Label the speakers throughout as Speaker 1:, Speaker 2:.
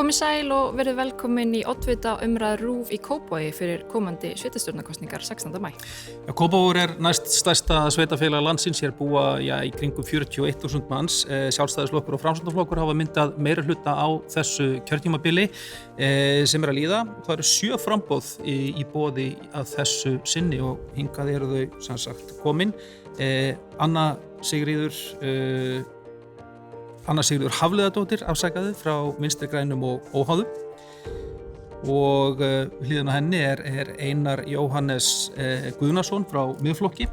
Speaker 1: Komið sæl og verið velkomin í oddvita umræður RÚV í Kópavogi fyrir komandi sveitarstjórnarkosningar 16. maí.
Speaker 2: Kópavogur næst stærsta sveitafélag landsins, hér búa í kringum 41.000 manns. Sjálfstæðisflokkur og Framsóknarflokkur hafa myndað meirihluta á þessu kjörtímabili sem að líða. Það eru 7 framboð í boði að þessu sinni og hingað eru þau sem sagt komin. Anna Sigríður Hafliðadóttir afsakaði frá Vinstri grænum og Óháðum og hliðina á henni er Einar Jóhannes Guðnason frá Miðflokki.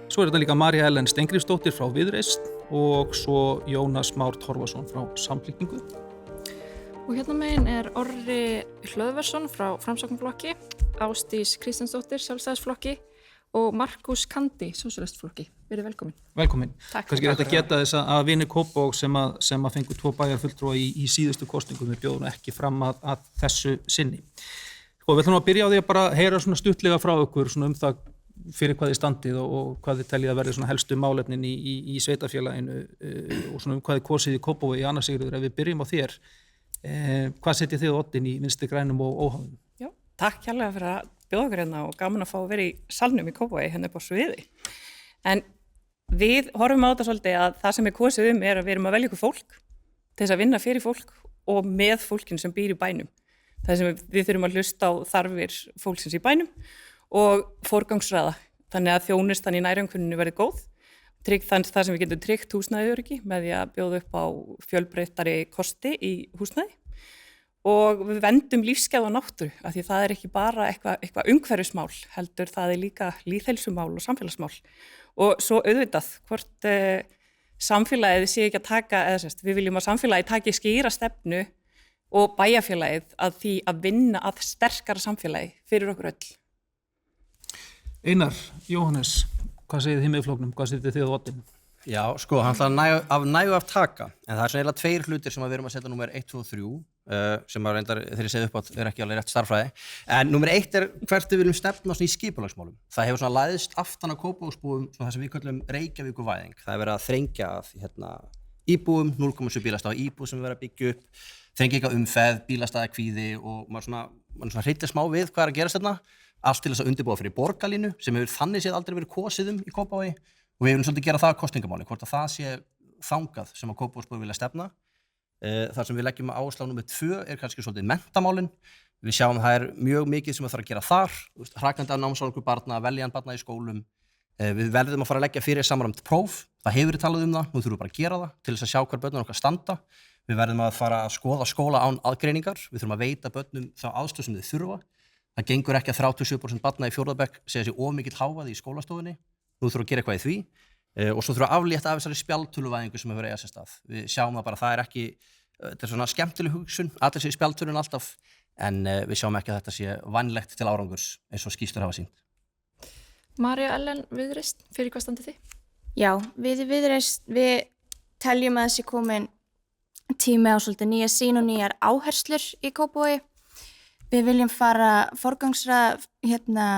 Speaker 2: Svo þetta líka María Ellen Steingrímsdóttir frá Viðreisn og svo Jónas Már Torfason frá Samfylkingu.
Speaker 1: Og hérna megin Orri Hlöðversson frá Framsóknarflokki, Ásdís Kristjánsdóttir Sjálfstæðisflokki og Markus Kandi Sósíalistaflokki. Verið velkomin.
Speaker 2: Velkomin.
Speaker 1: Takk.
Speaker 2: Kannski þetta geta þess að vinir Kópavog sem að fengu 2 bæjarfulltrúa í síðustu kosningum við bjóðum ekki fram að þessu sinni. Og við ætlum að byrja á því að bara heyra svona stuttlega frá ykkur svona það fyrir hvað þið standið og hvað þið teljið að verði svona helstu málefnin í sveitarfélaginu og svona hvað þið kosið í Kópavogi. Anna Sigríður, ef við byrjum á þér, hvað setjið þið á oddinn í Vinstri grænum og Óháðum?
Speaker 3: Já, takk kærlega fyrir að bjóða okkur hérna og gaman að fá að vera í salnum í Kópavogi hérna upp á sviði. En við horfum á þetta svolítið að það sem kosið að við erum að velja ykkur fólk til þess að vinna fyrir fólk og með fólkin sem býr í bænum. Það sem við þurfum að hlusta á þarfir fólksins í bænum og forgangsraða. Þannig að þjónustan í nærumhverfinu verði góð. Það sem við getum tryggt húsnæðiöryggi með því að bjóða upp á fjölbreyttari kosti í húsnæði. Og við vendum lífsgæði og náttúru af því það ekki bara eitthvað umhverfismál heldur, það líka lýðheilsumál og samfélagsmál. Og svo auðvitað hvort samfélagið sé ekki að taka, við viljum að samfélagið taki skýra stefnu og bæjarfélagið að því að vinna að sterkara samfélagi fyrir okkur öll.
Speaker 2: Einar Jóhannes, hvað segið þið Miðflokknum, hvað segið þið á oddinn?
Speaker 4: Já, sko, hann ætlaði nægu af taka, en það svona eiginlega 2 hlutir sem við erum að setja númer 1, 2 og 3, sem að reyndar þegar ég segði upp átt ekki alveg rétt starffræði. En númer 1 hvert við viljum stefna í skipulagsmálum. Það hefur svona læðist aftan á Kópavogsbúum, svona það sem við köllum Reykjavíkurvæðing. Það verið að þrengja að íbúum, 0,7 bílastæða íbúð sem við verið að byggja upp, þrengja eitthvað umferð, bílastæðakvíði og maður svona hryllir smá við hvað að gerast þarna. Allt til þess að undirbúa fyrir borgarlínu sem hefur þannig séð aldrei verið kosið í Kópavogi. Og við viljum svolítið gera það kosningamáli, hvort að það sé þangað sem að Kópavogsbúar vilja stefna. Það sem við leggjum áherslu á númer 2 kannski svolítið menntamálin. Við sjáum að það mjög mikið sem við þarf að gera þar, hrakandi af námsárangur barna, veljan barna í skólum. Við verðum að fara að leggja fyrir samræmt próf. Það hefur verið talað nú þurfum við bara að gera það til þess að sjá hvar börnum okkar standa. Við verðum að fara að skoða skóla án aðgreiningar. Við þurfum að veita börnum þá aðstoð sem þau þurfa. Það gengur ekki að 37% barna í 4. bekk segja sig of mikill hávaði í skólastofunni. Nú þurfum að gera eitthvað í því og svo þurfum að aflétta af þessari spjaldtöluvæðingu sem hefur eiga sér stað. Við sjáum það bara, það ekki, þetta svona skemmtileg hugsun, allir sé í spjaldtölun alltaf, en við sjáum ekki að þetta sé vænlegt til árangurs eins og skýrslur hafa sýnt.
Speaker 1: María Ellen Viðreisn, fyrir hvað standið þið?
Speaker 5: Já, við í Viðreisn, við teljum að þessi komin tími á svolítið nýja sýn og nýjar áherslur í Kópavogi. Við viljum fara forgangsraða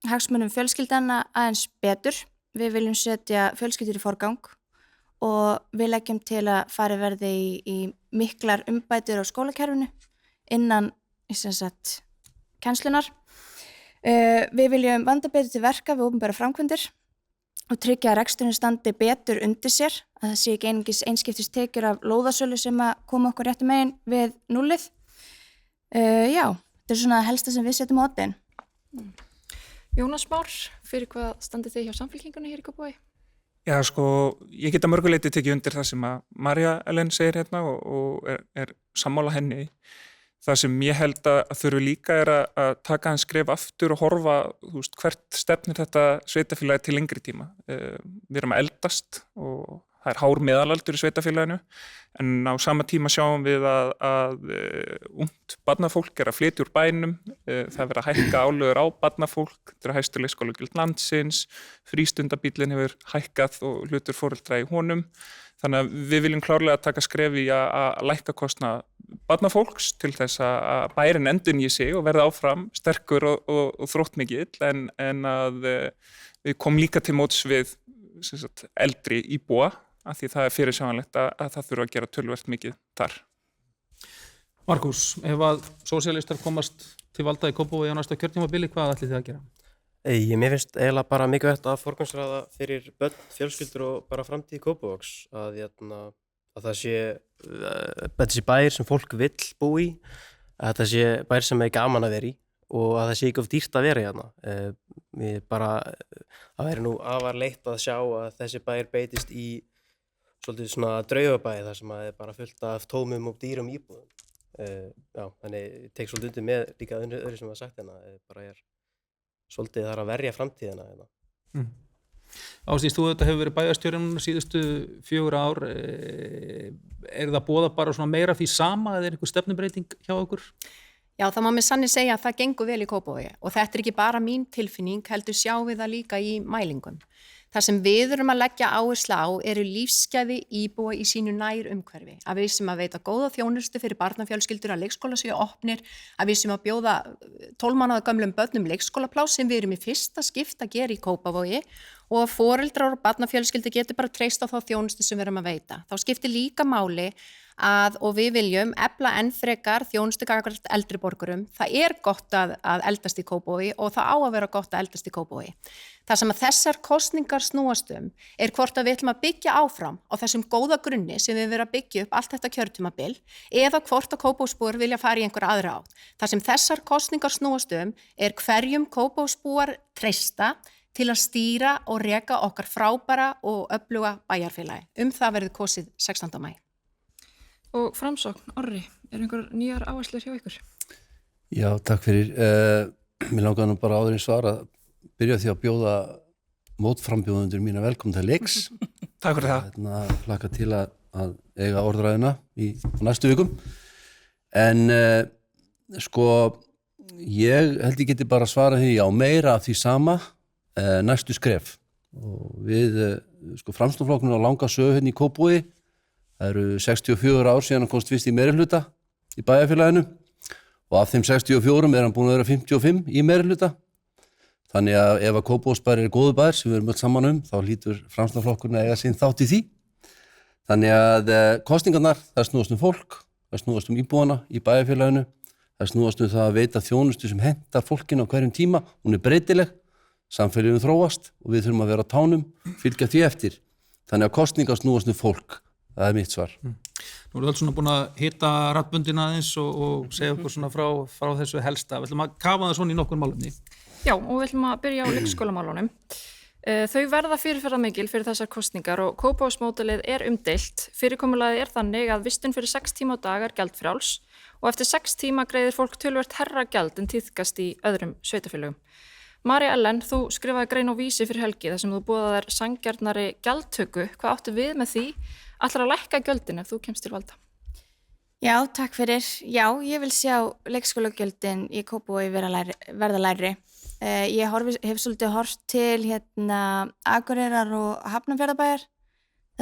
Speaker 5: hagsmunum fjölskyldanna aðeins betur. Við viljum setja fjölskyldur í forgang og við leggjum til að fari verði í miklar umbætur á skólakerfinu innan kennslunar. Við viljum vanda betur til verka við opinberar framkvæmdir og tryggja að reksturinn standi betur undir sér, að það sé ekki einungis einskiptistekjur af lóðasölu sem að koma okkur réttu megin við núllið. Já, þetta svona helsta sem við setjum á oddinn.
Speaker 1: Jónas Már, fyrir hvað standið þið hjá Samfylkingunni hér í Kópavogi?
Speaker 6: Já, sko, ég get að mörguleyti tekið undir það sem að María Ellen segir hérna og er sammála henni. Það sem ég held að þurfi líka að taka hans skref aftur og horfa, hvert stefnir þetta sveitarfélagi til lengri tíma. Við erum að eldast og það er hár meðalaldur í sveitarfélaginu, en á sama tíma sjáum við að ungt barnafólk að flytja úr bænum, það verið að hækka álögur á barnafólk, þetta er hæstu leikskólagjöld landsins, frístundabíllinn hefur hækkað og hlutur foreldra í honum, þannig að við viljum klárlega taka skref í að lækka kostnað barnafólks til þess að bærin endurnýi sig og verða áfram sterkur og þróttmikill, en að við komum líka til móts við eldri íbúa, af því það er fyrirsjáanlegt að það þurfa að gera töluvert mikið þar.
Speaker 2: Markús, ef að sósíalistar komast til valda í Kópavogi á næsta kjörtímabili, hvað ætlið þið að gera?
Speaker 7: Mér finnst eiginlega bara mikilvægt að forgangsraða fyrir börn, fjölskyldur og bara framtíð Kópavogs að það sé þetta sé bær sem fólk vill búa í, að þetta sé bær sem er gaman að vera í og að það sé ekki of dýrt að vera hérna. Það væri nú afar leitt að sjá að þessi bær beitist í svolítið svona draugabæ þar sem að er bara fullt af tómum og dýrum íbúðum. Þannig ég tek svolítið undir með líka öðru sem var sagt hérna, bara svolítið þar að verja framtíðina hérna.
Speaker 2: Ásdís, þú þetta hefur verið bæjarstjórinn síðustu 4 ár, það boða bara svona meira því sama eða einhver stefnumbreyting hjá okkur?
Speaker 8: Já, það má með sanni segja að það gengur vel í Kópavogi og þetta ekki bara mín tilfinning, heldur sjáum við það líka í mælingum. Það sem við erum að leggja áherslu á eru lífsgæði íbúa í sínu nær umhverfi. Að við sem að veita góða þjónustu fyrir barnafjölskyldur að leikskóla séu opnir, að við sem að bjóða 12 mánaða gömlum börnum leikskólapláss sem við erum í fyrsta skipti að gera í Kópavogi og að foreldrar og barnafjölskyldur getur bara treyst á þá þjónustu sem við erum að veita. Þá skiptir líka máli og við viljum efla enn frekar þjónustu gagnvart eldri borgurum. Það gott að eldast í Kópavogi og það á að vera gott að eldast í Kópavogi. Það sem að þessar kosningar snúast hvort að við ætlum að byggja áfram á þessum góða grunni sem við verðum að byggja upp allt þetta kjörtímabil eða hvort að Kópavogsbúar vilja fara í einhverja aðra átt. Það sem þessar kosningar snúast hverjum Kópavogsbúar treysta til að stýra og reka okkar frábæra og öfluga bæjarfélagi. Það verður kosið 16. maí.
Speaker 1: Og Framsókn, Orri, einhver nýjar áherslur hjá ykkur?
Speaker 9: Já, takk fyrir. Mér langaði nú bara áður en svara að byrja því að bjóða mótframbjóðundur mína velkomin til leiks.
Speaker 6: Takk fyrir það.
Speaker 9: Hlakka til að eiga orðræðuna í næstu vikum. En ég held ég geti bara svarað því já, meira af því sama næstu skref. Og við Framsóknarflokkurinn á langa sögu hérna í Kópavogi. Það eru 64 ár síðan hann komst fyrst í meirihluta í bæjarfélaginu og af þeim 64 hann búin að vera 55 í meirihluta. Þannig að ef að Kópavogsbær góðu bær sem við erum öll saman þá hlýtur Framsóknarflokkurinn að eiga sinn þátt í því. Þannig að kosningarnar, það snúast fólk, það snúast íbúana í bæjarfélaginu, það snúast það að veita þjónustu sem hentar fólkinu á hverjum tíma, hún breytileg, samfélaginu þróast og við þurfum að vera á tánum, fylgja því eftir. Þannig að kosningar snúast fólk. Það mitt svar.
Speaker 2: Nú erum við öll svona búin að hitta raddböndin aðeins og segja okkur svona frá þessu helsta. Við ætlum að kafa það svona í nokkur málefni.
Speaker 1: Já, og við ætlum að byrja á leikskólamálunum. Þau verða fyrirferðarmikil fyrir þessar kosningar og Kópavogsmódelið umdeilt. Fyrirkomulagið þannig að vistun fyrir 6 tíma á dag gjaldfrjáls og eftir 6 tíma greiðir fólk töluvert hærra gjald en tíðkast í öðrum sveitarfélögum. María Ellen, þú skrifaði grein á Vísi fyrir helgi þar sem þú boðaðir sanngjarnari gjaldtöku. Hvað áttu við með því? Ætlar að lækka gjöldin ef þú kemst til valda?
Speaker 5: Já, takk fyrir. Já, ég vil sjá leikskólagjöldin í Kópavogi verða lægri. Ég hef svolítið hort til Akureyrar og Hafnarfjarðarbæjar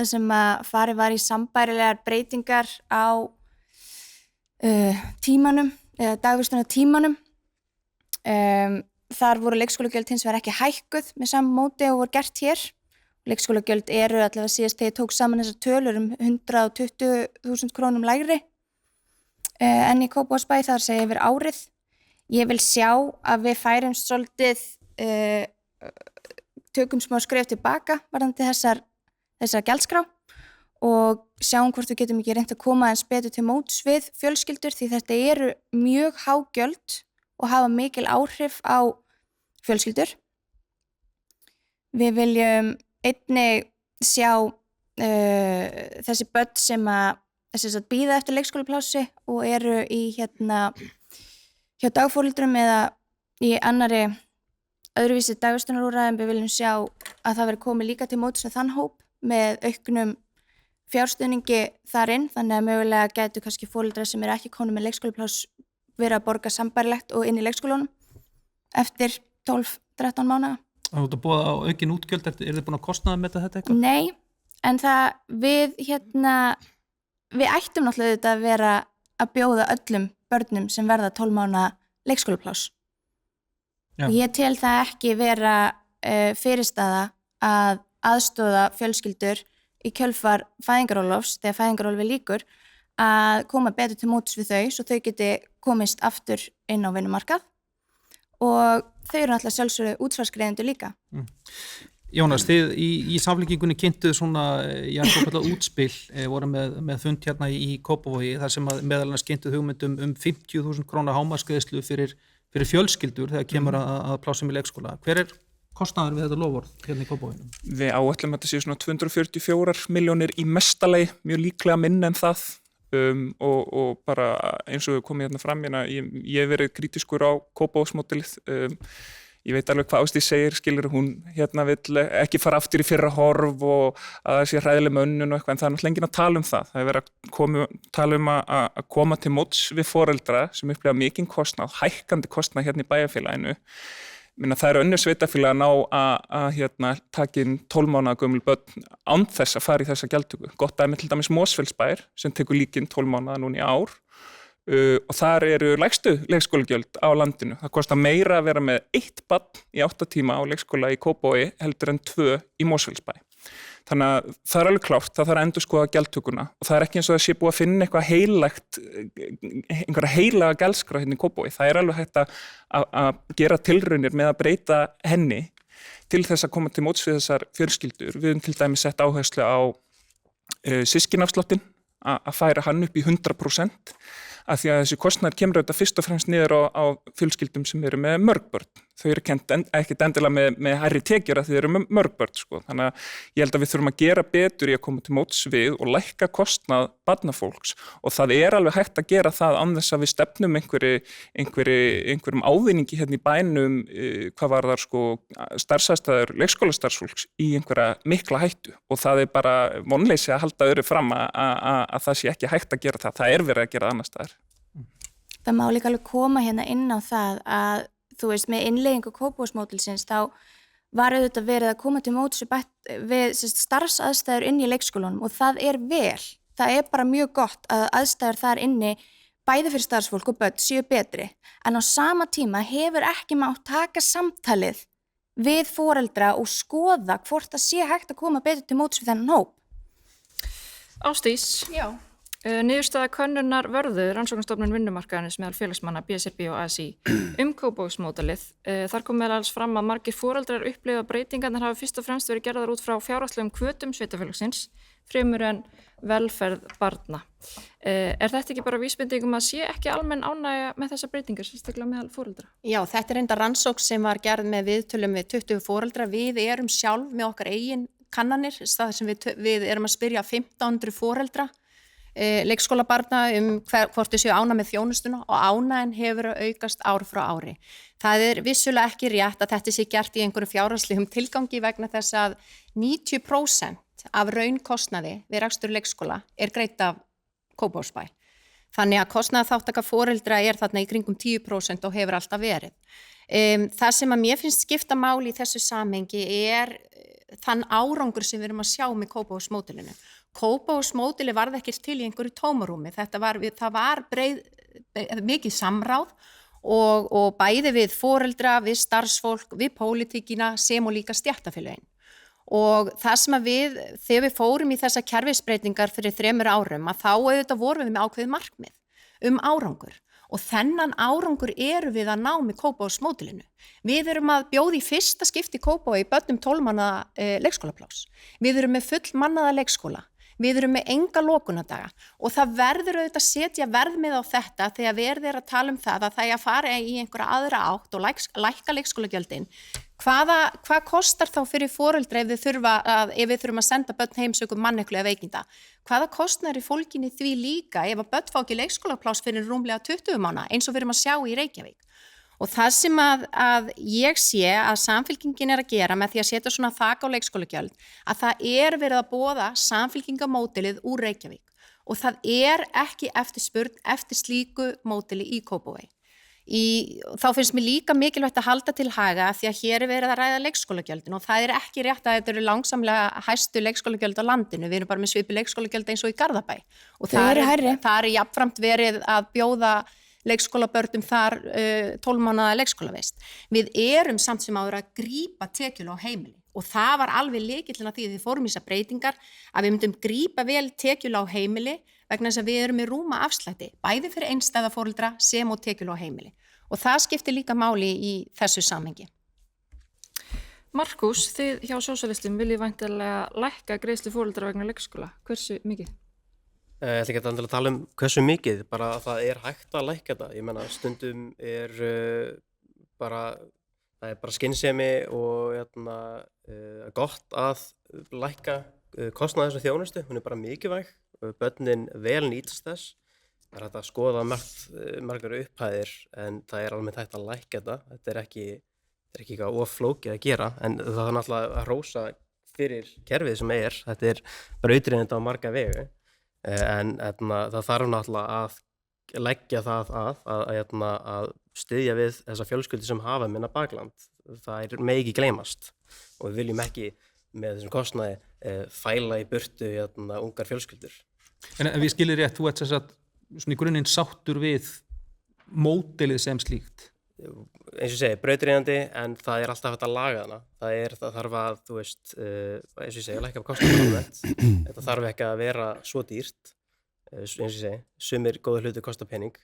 Speaker 5: þar sem að farið var í sambærilegar breytingar á tímanum, eða dagvistunartímanum. Þar voru leikskólagjöld hins vegar ekki hækkuð með sama móti og voru gert hér. Leikskólagjöld eru allavega síðast þegar ég tók saman þessar tölur 120.000 krónum lægri en í Kópavogsbæ þar segja yfir árið. Ég vil sjá að við færum svolítið, tökum smá skref tilbaka varðandi þessar gjaldskrá og sjáum hvort við getum ekki reynt að koma eins betur til móts við fjölskyldur því þetta eru mjög há gjöld og hafa mikil áhrif á fjölskyldur. Við viljum einnig sjá þessi börn sem að bíða eftir leikskólaplássi og eru í hjá dagforeldrum eða í annari öðruvísi dagvistunarúrræðum. Við viljum sjá að það veri komið líka til móts við þann hóp með auknum fjárstuðningi þarinn, þannig að mögulega gætu kannski foreldrar sem eru ekki konum með leikskólapláss verið að borga sambærilegt og inn í leikskólanum eftir 12-13 mánaða.
Speaker 2: Það er út að búa á aukin útgjöld, þið búin að kostnaða með þetta eitthvað?
Speaker 5: Nei, en við ættum náttúrulega þetta að vera að bjóða öllum börnum sem verða 12 mánaða leikskólapláss. Og ég tel það ekki vera fyrirstaða að aðstoða fjölskyldur í kjölfar fæðingarorlofs, þegar fæðingarorlofi lýkur, að koma betur til móts við þau svo þau geti komist aftur inn á vinnumarkað og þau eru alltaf sjálfsögðu útsvarsgreiðendur líka.
Speaker 2: Jónas, þið í samfélkingunni kynntuð svona svokallað útspil, voru með fund hérna í Kópavogi þar sem meðal annars kynntuð hugmyndum 50.000 króna hámarksgreiðslu fyrir fjölskyldur þegar kemur að plássum í leikskóla. Hver kostnaður við þetta loforð hérna í Kópavoginum?
Speaker 6: Við áætlum að þetta séu svona 244 milljónir í mestalagi, mjög líklega minna en það. Og bara eins og við komum hérna fram hérna, ég hef verið kritískur á Kópavogsmódelið, ég veit alveg hvað Ásdís segir, skilur hún hérna vill ekki fara aftur í fyrra horf og að það sé hræðileg mönnun og eitthvað, en það er náttúrulega enginn að tala um það. Það er verið að tala um að koma til móts við foreldra sem upplifa mikinn kostnað, hækkandi kostnað hérna í bæjarfélaginu. Það eru önnur sveitarfélög að ná að taka inn 12 mánaða gömul börn án þess að fara í þessa gjaldtöku. Gott dæmi til dæmis Mosfellsbær sem tekur líkinn 12 mánaða núna í ár og þar eru lægstu leikskólagjöld á landinu. Það kostar meira að vera með 1 barn í 8 tíma á leikskóla í Kópavogi heldur en 2 í Mosfellsbæ. Þannig að það er alveg klárt, það þarf að endurskoða gjaldtökuna og það er ekki eins og það sé búið að finna eitthvað heilagt, einhverja heilaga gjaldskrá hérna í Kópavogi. Það er alveg hægt að gera tilraunir með að breyta henni til þess að koma til móts við þessar fjölskyldur. Við höfum til dæmis sett áherslu á systkinafsláttinn, að færa hann upp í 100%, af því að þessi kostnaður kemur auðvitað fyrst og fremst niður á fjölskyldum sem eru með mörg börn. Þau eru ekkert endilega með hærri tekjur að þau eru með mörg börn, sko. Þannig að ég held að við þurfum að gera betur í að koma til móts við og lækka kostnað barnafólks og það er alveg hægt að gera það án þess að við stefnum einhverjum ávinningi hérna í bænum, hvað var þar sko starfsaðstæður leikskólastarfsfólks í einhverja mikla hættu og það er bara vonleysi að halda öðru fram að það sé ekki hægt að gera það. Það er verið að gera annars staðar.
Speaker 5: Það má líka alveg koma hérna inn á það að þú veist, með innleiðingu Kópavogsmódelsins þá var auðvitað verið að koma til móts við starfsaðstæður inn í leikskólanum og það er vel. Það er bara mjög gott að aðstæður þar inni bæði fyrir starfsfólk og börn séu betri. En á sama tíma hefur ekki mátt taka samtalið við foreldra og skoða hvort það sé hægt að koma betur til móts við þennan hóp.
Speaker 1: Ásdís.
Speaker 8: Já.
Speaker 1: Niðurstaða könnunar Vörðu, rannsóknarstofnun vinnumarkaðarins meðal félagsmanna BSRB og ASÍ Kópavogsmódelið. Þar kom meðal alls fram að margir foreldrar upplifa breytingarnar hafa fyrst og fremst verið gerðar út frá fjárhagslegum hvötum sveitarfélagsins fremur en velferð barna. Er þetta ekki bara vísbending að sé ekki almenn ánægja með þessar breytingar, sérstaklega meðal foreldra?
Speaker 8: Já, þetta er enda rannsókn sem var gerð með viðtölum við 20 foreldra. Við erum sjálf með okkar eigin kannanir, það sem við erum að spyrja 1500 foreldra leikskólabarna hvort þau séu ánægð með þjónustuna og ánægðin hefur að aukast ár frá ári. Það er vissulega ekki rétt að þetta sé gert í einhverjum fjárhagslegum tilgangi vegna þess að 90% af raunkostnaði við rekstur leikskóla er greitt af Kópavogsbæ. Þannig að kostnaðarþátttaka foreldra er þarna í kringum 10% og hefur alltaf verið. Það sem að mér finnst skipta máli í þessu samhengi er þann árangur sem við erum að sjá með Kópavogsmódelinu. Kópavogsmódelið varð ekkert til í einhverju tómarúmi. Það var mikið samráð og bæði við foreldra, við starfsfólk, við pólitíkina sem og líka stéttarfélögin. Og það sem að þegar við fórum í þessa kerfisbreytingar fyrir 3 árum, að þá auðvitað vorum við með ákveðið markmið árangur. Og þennan árangur eru við að ná með Kópavogsmódelinu. Við erum að bjóða í fyrsta skipti Kópavogi börnum 12 mánaða leikskólapláss. Við erum með full mannaða leikskóla. Við erum með enga lokunadaga og það verður auðvitað að setja verðmið á þetta þegar verið er að tala um það að það er að fara í einhverja aðra átt og lækka leikskólagjöldin. Hvað kostar þá fyrir foreldra ef við þurfum að senda börn heim sökum manneklu eða veikinda? Hvaða kostnaður er fólgin í því líka ef að börn fá ekki leikskólapláss fyrir rúmlega 20 mánaða eins og við erum að sjá í Reykjavík? Og það sem að ég sé að Samfylkingin er að gera með því að setja svona þak á leikskólagjöld, að það er verið að boða Samfylkingamódelið úr Reykjavík og það er ekki eftirspurn eftir slíku módeli í Kópavogi. Þá finnst mér líka mikilvægt að halda til haga því að hér er verið að ræða leikskólagjöldin og það er ekki rétt að þetta eru langsamlega hæstu leikskólagjöld á landinu. Við erum bara með svipuð leikskólagjöld eins og í Garðabæ. Og það er jafnframt verið að bjóða leikskólabörnum þar 12 mánaða leikskólavist. Við erum samt sem áður að grípa tekjulega á heimili og það var alveg lykillinn að því að við fórum í þessar breytingar að við myndum grípa vel tekjulega á heimili vegna þess að við erum með rúma afslætti, bæði fyrir einstæða foreldra sem og tekjulág heimili. Og það skiptir líka máli í þessu samhengi.
Speaker 1: Markús, þið hjá sósíalistum viljið væntanlega lækka greiðslu foreldra vegna leikskóla. Hversu mikið?
Speaker 7: Ég ætla ekki að tala hversu mikið, bara að það hægt að lækka þetta. Ég meina, stundum það bara skynsemi og gott að lækka kostnað þessu þjónustu. Hún bara mikilvæg, börnin vel nýtast þess. Það hægt að skoða margar upphæðir en það almennt hægt að lækka þetta. Þetta ekki eitthvað of flókið að gera en það náttúrulega að rósa fyrir kerfið sem Þetta bara auðrýnandi á marga vegu. En það þarf náttúrulega að leggja það að styðja við þessa fjölskyldur sem hafa minna bakland. Það megi ekki gleymast og við viljum ekki með þessum kostnaði fæla í burtu ungar fjölskyldur.
Speaker 2: En við skilir rétt, þú ert þess að svona í grunninn sáttur við módelið sem slíkt?
Speaker 7: Eins og ég segi, brautrýnandi en það alltaf hægt að laga hana. Það þarf að, þú veist, eins og ég segi, lækka á kostnaðarmet. Þetta þarf ekki að vera svo dýrt, eins og ég segi, sumir góða hluti kosta pening.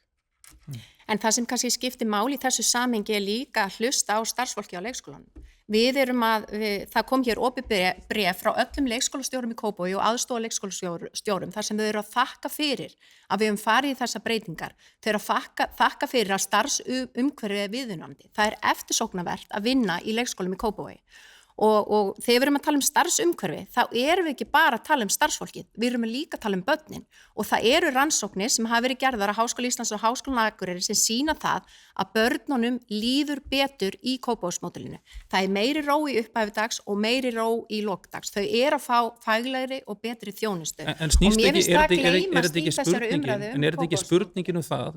Speaker 8: En það sem kannski skiptir máli í þessu samhengi líka að hlusta á starfsfólki á leikskólanum. Það kom hér opið bréf frá öllum leikskólastjórum í Kópavogi og aðstoða leikskólastjórum þar sem þau eru að þakka fyrir að við höfum farið í þessa breytingar. Þau eru að þakka fyrir að starfsumhverfið er viðunandi. Það eftirsóknarvert að vinna í leikskólum í Kópavogi. Og þegar við erum að tala starfsumhverfi, þá erum við ekki bara að tala starfsfólkið, við erum líka að tala börnin og það eru rannsóknir sem hafa verið gerðar á Háskóla Íslands og Háskólann á Akureyri sem sýna það að börnunum líður betur í Kópavogsmódelinu. Það meiri ró í upphafi dags og meiri ró í lok dags. Þau eru að fá faglegri og betri þjónustu.
Speaker 2: En snýst ekki, er þetta ekki spurningin það?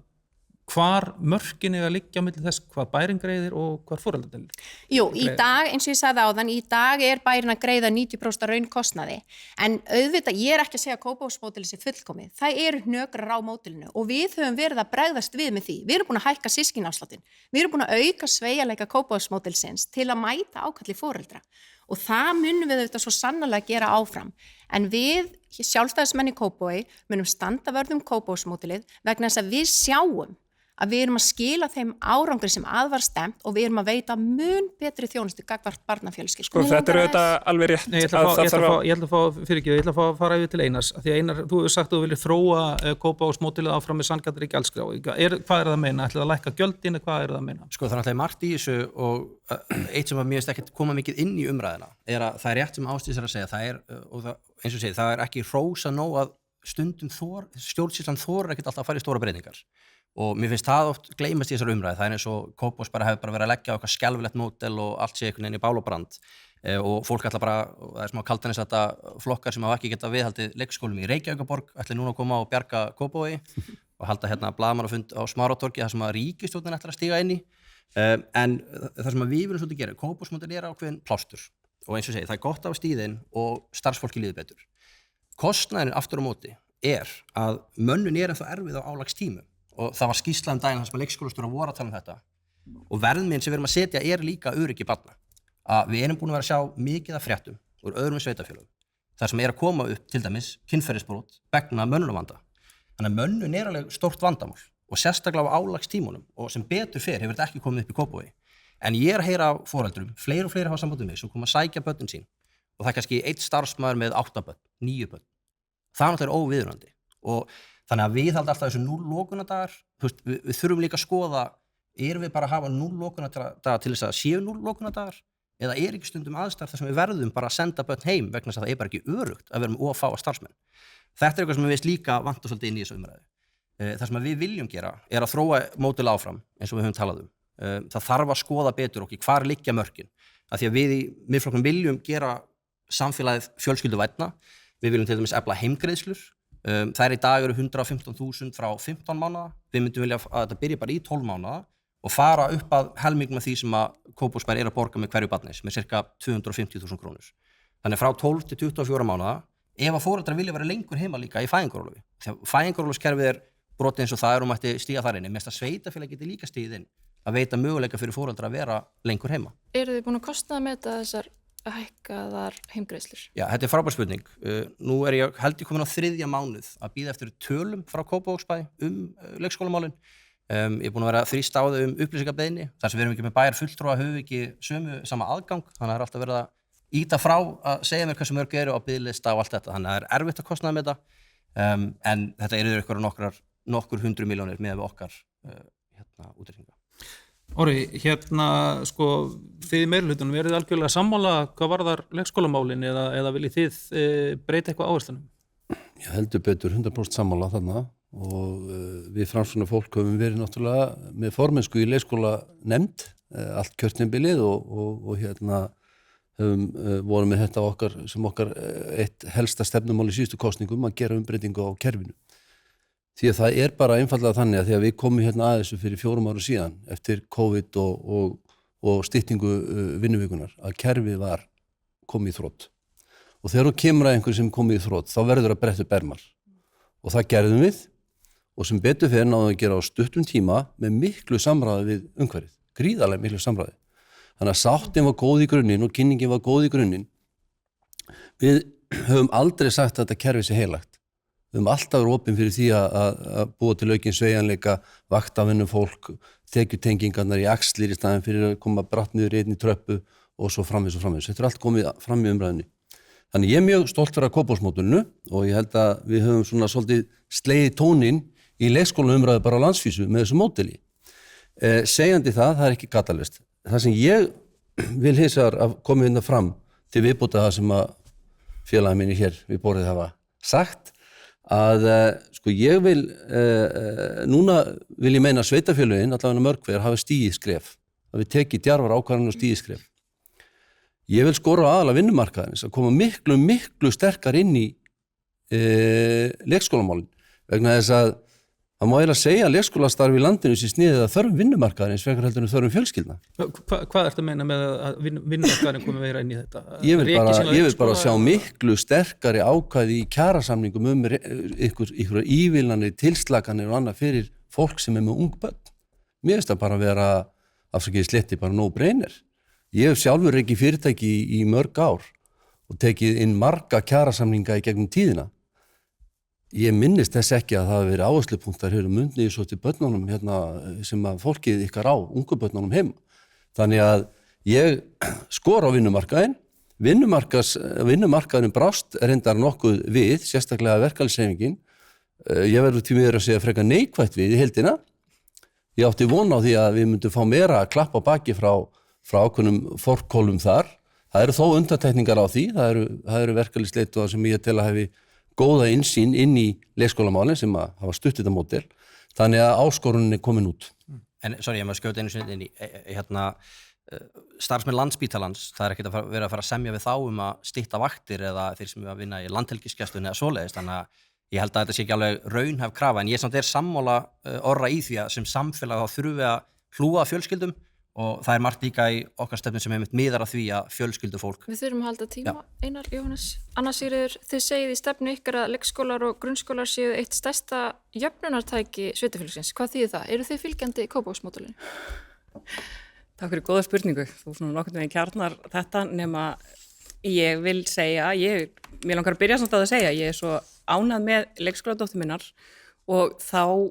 Speaker 2: Hvar mörkin að liggja á milli þess hvað bærin greiðir og hvar foreldrar deila?
Speaker 8: Jú, í dag, eins og ég sagði áðan, í dag bærin að greiða 90% raunkostnaði. En auðvitað, ég ekki að segja að Kópavogsmódelið sé fullkomið. Það eru hnökrar á módelinu og við höfum verið að bregðast við með því. Við erum búin að hækka systkinaafsláttinn. Við erum búin að auka sveigjanleika Kópavogsmódelsins til að mæta ákalli foreldra. Og það munum við auðvitað svo sannarlega gera áfram. En við, sjálfstæðismenn í Kópavogi, munum standa vörð Kópavogsmódelið vegna þess að við sjáum að við erum að skila þeim árangri sem var stemt og við erum að veita mun betri þjónustu gagnvart barnafjölskyldu.
Speaker 6: Sko þetta auðvitað alveg rétt.
Speaker 2: Nei, ég ætla að fá að fara yfir til Einars. Því Einar, þú hefur sagt að þú viljið þróa Kópavogsmódelið áfram með sanngjarnri gjaldskrá. Hvað það að meina? Ætlaðu að lækka gjöldin eða hvað það að meina?
Speaker 4: Sko það náttúrulega margt í þessu og eitt sem mér finnst ekkert koma mikið inn í umræðina að það rétt sem Ásdís að segja, eins og segir, það ekki hrósa nóg að stundum stjórnsýslan þorir ekkert alltaf að fara í stóra breytingar. Og mér finnst það oft gleymast í þessar umræði. Það eins og Kópavog hefur verið að leggja á eitthvað skelfilegt módel og allt sé einhvern veginn í bál og brand. Og fólk ætla bara, og það smá kaldanis þetta flokkar sem hafa ekki getað viðhaldið leikskólum í Reykjavíkurborg, ætla núna að koma og bjarga Kópavogi og halda blaðamannafund á Smárattorgi þar sem að ríkisstjórnin ætlar að stíga inn í. En það sem við viljum svolítið gera, Kópavogsmódel ákveðin plástur. Og eins og segi, það gott af stíðin og starfsfólki líður betur. Kostnaðurinn aftur á móti að mönnun ennþá erfið á álagstímum. Og það var skýrsla daginn þar sem leikskólastjórar voru að tala þetta og verðmiðin sem við erum að setja líka öryggi barna. Að við erum búin að vera að sjá mikið af fréttum úr öðrum sveitarfélögum þar sem að koma upp til dæmis kynferðisbrot vegna mönnunarvanda. Þannig að mönnun alveg stórt vandamál og sérstaklega á álagstímunum og sem betur fer hefur þetta ekki komið upp í Kópavogi. En ég að heyra af foreldrum, fleiri og fleiri hafa samband við mig sem koma að sækja börnin sín og það kannski einn starfsmaður með 8 börn, 9 börn. Það náttúrulega óviðunandi og þannig að við haldum alltaf þessu 0 lokunadagar, við þurfum líka að skoða, erum við bara að hafa 0 lokunadagar til þess að séu 0 lokunadagar eða ekki stundum aðstæður þar sem við verðum bara að senda börn heim vegna þess að það bara ekki örugt að vera með of fáa starfsmenn. Þetta eitthvað sem við veist líka vanta svolítið inn í þessu umræðu. Það sem við viljum gera að þróa módel áfram eins og við höfum talað um. Það þarf að skoða betur okkur hvar liggja mörkin. Af því að við í Miðflokknum viljum gera samfélagið fjölskylduvænna. Við viljum til dæmis efla heimgreiðslur. Þær í dag eru 115.000 frá 15 mánaða. Við myndum vilja að þetta byrja bara í 12 mánaða og fara upp að helmingum af því sem að Kópavogsbær að borga með hverju barni sem cirka 250.000 krónur. Þannig frá 12 til 24 mánaða ef að foreldrar vilja vera lengur heima líka í fæðingarorlofi. Þegar fæðingarorlofskerfið brotið eins og það mætti stíga þar inn. Mest að sveitarfélag geti líka stigið inn að veita möguleika fyrir foreldrar að vera lengur heima.
Speaker 1: Eru þið búin að kostnaðarmeta þessar hækkaðar heimgreiðslur?
Speaker 4: Já, þetta frábær spurning. Nú ég held ég komin á 3. mánuð að bíða eftir tölum frá Kópavogsbæ leikskólamálin. Ég búin að vera þrýst á þau upplýsingarbeiðni, þar sem við erum ekki með bæjarfulltrúa, höfum við ekki sama aðgang, þannig að það er alltaf verið að íta frá að segja mér hversu mörg eru á biðlista og allt þetta, þannig að það er erfitt að kostnaða með þetta, en þetta eru ykkur nokkur 100 milljónir með við okkar útreikninga.
Speaker 2: Orri, sko, þið í meirihlutunum, eruð þið algjörlega sammála hvað varðar leikskólamálin eða viljið þið breyta eitthvað áherslunum?
Speaker 9: Ég heldur betur 100% sammála þarna og við framsvona fólk höfum verið náttúrulega með formennsku í leikskóla nefnd, allt kjörtímabilið og höfum voru með þetta sem okkar eitt helsta stefnumál í síðustu kosningum að gera umbreytingu á kerfinu. Því að það er bara einfallega þannig að því að við komum að þessu fyrir 4 árum síðan eftir COVID og styttingu vinnuvíkunar að kerfið var komið í þrot. Og þegar þú kemur að einhverju sem komið í þrot þá verður að bretta upp ermar. Og það gerðum við og sem betur fyrir náðum að gera á stuttum tíma með miklu samræði við umhverfið, gríðarlega miklu samræði. Þannig að sáttin var góð í grunninn og kynningin var góð í grunninn. Við höfum aldrei sagt að þetta kerfi sé heilagt. Við höfum alltaf verið opin fyrir því að búa til aukinn sveigjanleika, vaktavinnum fólk, tekjutengingarnar í axlir í staðinn fyrir að koma bratt niður einni tröppu og svo framvegis og framvegis. Þetta er allt komið fram í umræðinni. Þannig ég er mjög stolt fyrir Kópavogsmódelinu og ég held að við höfum svona svolítið slegið tóninn í leikskólaumræðu bara á landsvísu með þessu módeli. Segjandi það er ekki gatalist. Það sem ég vil hins vegar að koma hérna fram til viðbóta það sem að félagi mínir hér við borðið hafa sagt að sko ég vil núna vil ég meina að sveitarfélögin allavega mörg hver hafi stigið skref, að við tekið djarfar ákvarðanir og stigið skref. Ég vil skora á aðalega vinnumarkaðins að koma miklu sterkar inn í leikskólamálin vegna þess að það má eiginlega segja að leikskólastarf í landinu sé sniðið að þörfum vinnumarkaðarins frekar heldur en þörfum fjölskyldna.
Speaker 2: Hvað ertu að meina með að vinnumarkaðarinn komi meira inn í þetta?
Speaker 9: Ég vil bara sjá miklu sterkari ákvæði í kjarasamningum ykkur ívilnanir, tilslakanir og annað fyrir fólk sem með ung börn. Mér finnst það bara að vera afsakið sletti bara no-brainer. Ég hef sjálfur ekki fyrirtæki í mörg ár og tekið inn marga kjarasamninga í gegnum tíðina. Ég minnist þess ekki að það hafi verið áherslupunktar hér mundið svo til börnunum sem að fólkið ykkar á, ungu börnunum heima. Þannig að ég skora á vinnumarkaðinn. Vinnumarkaðurinn brást reyndar nokkuð við, sérstaklega verkalýðshreyfingin. Ég verður því miður að segja frekar neikvætt við í heildina. Ég átti von á því að við myndum fá meira að klappa baki frá ákveðnum forkólum þar. Það eru þó undantekningar á því. Það eru verkalýðsleiðtogar sem ég tel að hefi góða innsýn inn í leikskólamálin sem að hafa stutt þetta módel. Þannig að áskorunin er komin út.
Speaker 4: En, ég maður skjóta einu sinni inn í starfsmenn Landspítalans, það er ekkert að vera að fara að semja við þá að stytta vaktir eða þeir sem að vinna í landhelgisgæslunni eða svoleiðis, þannig að ég held að þetta sé ekki alveg raunhæf krafa, en ég samt sammála orra í því að sem samfélag þá þurfum við að hlúa fjölskyldum og það er margt líka í okkar stefnum sem einmitt miðar að því að fjölskyldufólk.
Speaker 1: Við þurfum að halda tíma. Einar, Jóhannes, Anna Sigríður, þið segið í stefnu ykkar að leikskólar og grunnskólar séu eitt stærsta jöfnunartæki sveitarfélagsins. Hvað þýðir það? Eru þið fylgjandi Kópavogsmódelinu?
Speaker 3: Takk fyrir góða spurningu. Þú svona nokkurn veginn kjarnar þetta nema ég vil segja, mér langar að byrja samt að segja, ég er svo ánægð með leikskóladóttur minnar og þá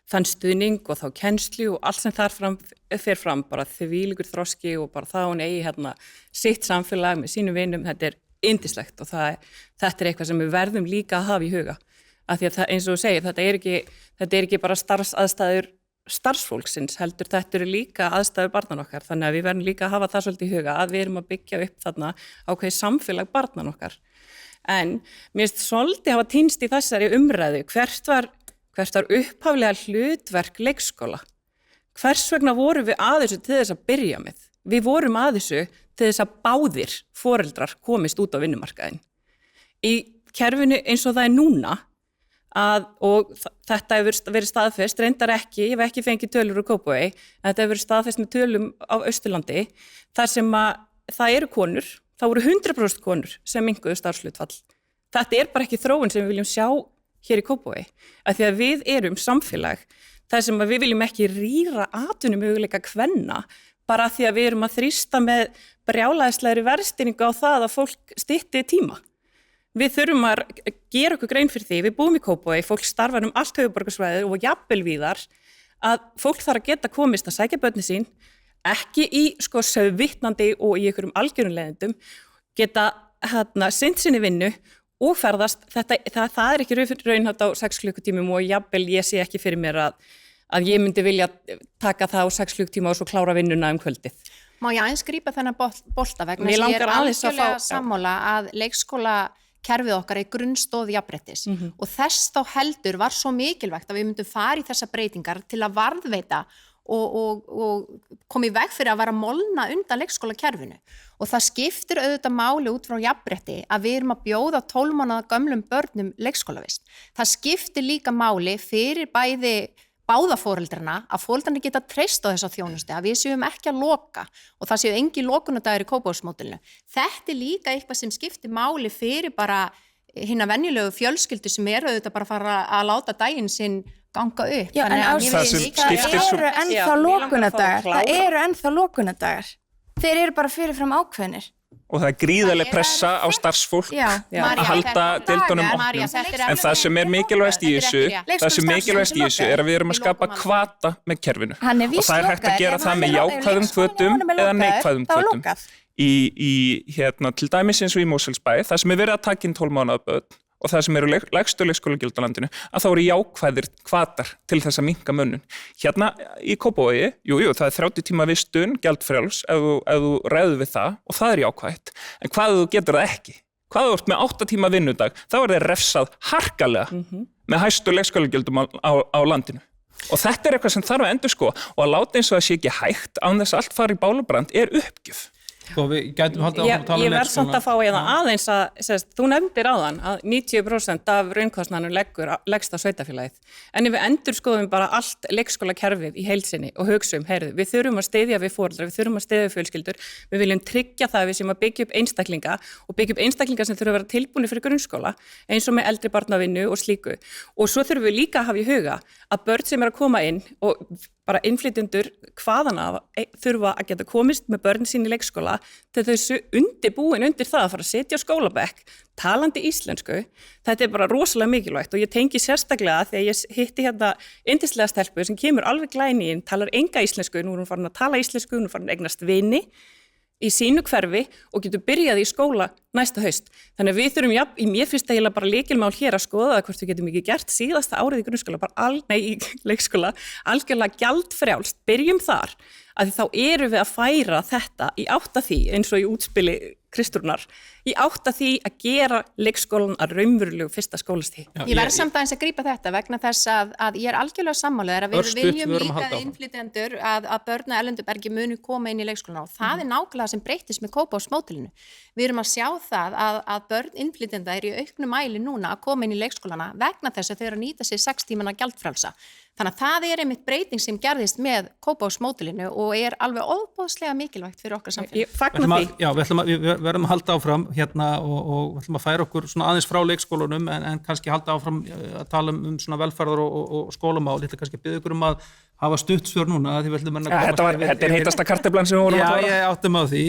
Speaker 3: þann stuðning og þá kennslu og allt sem þar fer fram, bara þvílíkur þroski og bara það hún eigi sitt samfélag með sínum vinum, þetta er yndislegt og þetta er eitthvað sem við verðum líka að hafa í huga. Af því að eins og þú segir, þetta er ekki bara starfsaðstæður starfsfólksins heldur, þetta eru líka aðstæður barnan okkar, þannig að við verðum líka að hafa það svolítið í huga að við erum að byggja upp þarna ákveðið samfélag barnan okkar. En mér finnst svolítið hafa týnst í þessari umræðu, hvert var upphaflega hlutverk leikskóla? Hvers vegna vorum við að þessu til þess að byrja með? Við vorum að þessu til þess að báðir foreldrar komist út á vinnumarkaðinn. Í kerfinu eins og það er núna, og þetta hefur verið staðfest, reyndar ekki, ég hef ekki fengið tölur úr Kópavogi, en þetta hefur verið staðfest með tölum á Austurlandi, þar sem að það eru konur, það voru 100% konur sem minnkuðu starfshlutfall. Þetta er bara ekki þróun sem við viljum sjá hér í Kópavogi, af því að við erum samfélag þar sem við viljum ekki rýra atvinnumöguleika kvenna bara því að við erum að þrýsta með brjálæðislegri verðstýringu á það að fólk stytti tíma. Við þurfum að gera okkur grein fyrir því, við búum í Kópavogi, fólk starfar allt höfuðborgarsvæðið og jafnvel víðar, að fólk þarf að geta komist að sækja börnin sín, ekki í sauðvitnandi og í einhverjum algjörum leiðindum, geta sinnt sinni vinnu og ferðast. Það er ekki raunhæft á 6 klukkutímum og jafnvel ég sé ekki fyrir mér að ég myndi vilja taka það á 6 klukkutíma og svo klára vinnuna kvöldið.
Speaker 8: Má ég aðeins grípa þennan bolta vegna þess að ég er algjörlega sammála að leikskólakerfið okkar er grunnstóð jafnréttis og þess þá heldur var svo mikilvægt að við myndum fara í þessa breytingar til að varðveita og koma í veg fyrir að vera molna undan leikskólakerfinu og það skiptir auðvitað máli út frá jafnrétti að við erum að bjóða 12 mánaða gömlum börnum leikskólavist. Það skiptir líka máli fyrir báða foreldrana að foreldrarnir geta treyst á þessa þjónustu, að við séum ekki að loka og það séu engin lokunadagur í Kópavogsmódelinu. Þetta er líka eitthvað sem skiptir máli fyrir bara hina venjulegu fjölskyldu sem eru auðvitað bara að fara að láta daginn sinn ganga upp.
Speaker 5: Já, en það eru ennþá lokunadagar. Þeir eru bara fyrirfram ákveðnir.
Speaker 6: Og það er gríðarleg pressa á starfsfólk að halda deildunum opnum. En það sem er mikilvægast í þessu, er að við erum að skapa hvata með kerfinu. Og það er hægt að gera það með jákvæðum hvötum eða neikvæðum hvötum. Til dæmis eins og í Mosfellsbæ, það sem er verið að taka inn 12 mánaða börn og það sem eru lægstu leikskólagjöld á landinu, að þá eru jákvæðir hvatar til þess að minnka mönnun. Hérna í Kópavogi, það er 30 tíma vistun, gjaldfrjáls, ef þú ræður við það og það er jákvætt. En hvað þú getur það ekki? Hvað þú ert með 8 tíma vinnudag, þá er það refsað harkalega með hæstu leikskólagjöldum á landinu. Og þetta er eitthvað sem þarf að endurskoða og að láta eins og það sé ekki hægt án þess að allt fari í bálabrand er uppgjöf.
Speaker 2: Við gætum haldið áfram að tala
Speaker 3: Ég verð samt að fá aðeins að þú nefndir áðan að 90% af raunkostnaðanum leggst á sveitarfélagið. En ef við endurskoðum bara allt leikskólakerfið í heild sinni og hugsum, við þurfum að styðja við foreldra, við þurfum að styðja við fjölskyldur, við viljum tryggja það við sem að byggja upp einstaklinga og byggja upp einstaklinga sem þurfa að vera tilbúnir fyrir grunnskóla, eins og með eldri barnavinnu og slíku. Og svo þurfum við líka að hafa í huga að börn sem er að koma inn og bara innflytjendur hvaðan af þurfa að geta komist með börnin sín í leikskóla til þessu undirbúin undir það að fara að setja á skólabekk talandi íslensku. Þetta er bara rosalega mikilvægt og ég tengi sérstaklega þegar ég hitti yndislega stelpu sem kemur alveg glæni inn, talar enga íslensku, nú er hún farin að tala íslensku, nú er farin að eignast vini í sínu hverfi og getur byrjað í skóla næsta haust. Þannig að við þurfum, í mér finnst það bara lykilmál hér að skoða hvort við getum ekki gert síðasta árið í grunnskóla, í leikskóla, algjörlega gjaldfrjálst, byrjum þar, að þá erum við að færa þetta í átt að því, eins og í útspili Kristrúnar, í átt að því að gera leikskólan að raunverulegu fyrsta skólastíð.
Speaker 8: Ég verð samt aðeins að grípa þetta vegna þess að ég er algjörlega sammálaður að við viljum líka innflytjendur að börn á erlendu bergi munu koma inn í leikskólana og það er nákvæmlega sem breytist með Kópavogsmódelinu. Við erum að sjá það að börn innflytjenda er í auknu mæli núna að koma inn í leikskólana vegna þess að þau eru að nýta sér 6 tímana gjaldfrjálsa. Þannig að það er einmitt breyting sem gerðist með Kópavogsmódelinu og er alveg óboðslega mikilvægt fyrir okkar samfélag.
Speaker 3: Ég fagna því.
Speaker 2: Já, við verðum að halda áfram og við ætlum að færa okkur svona aðeins frá leikskólunum en kannski halda áfram að tala um svona velferðar og skólamál. Ég ætla kannski að biðja ykkur að hafa stuttsvör núna.
Speaker 6: Þetta er heitasta karteflan sem við vorum að tala.
Speaker 2: Já, ég áttum á því,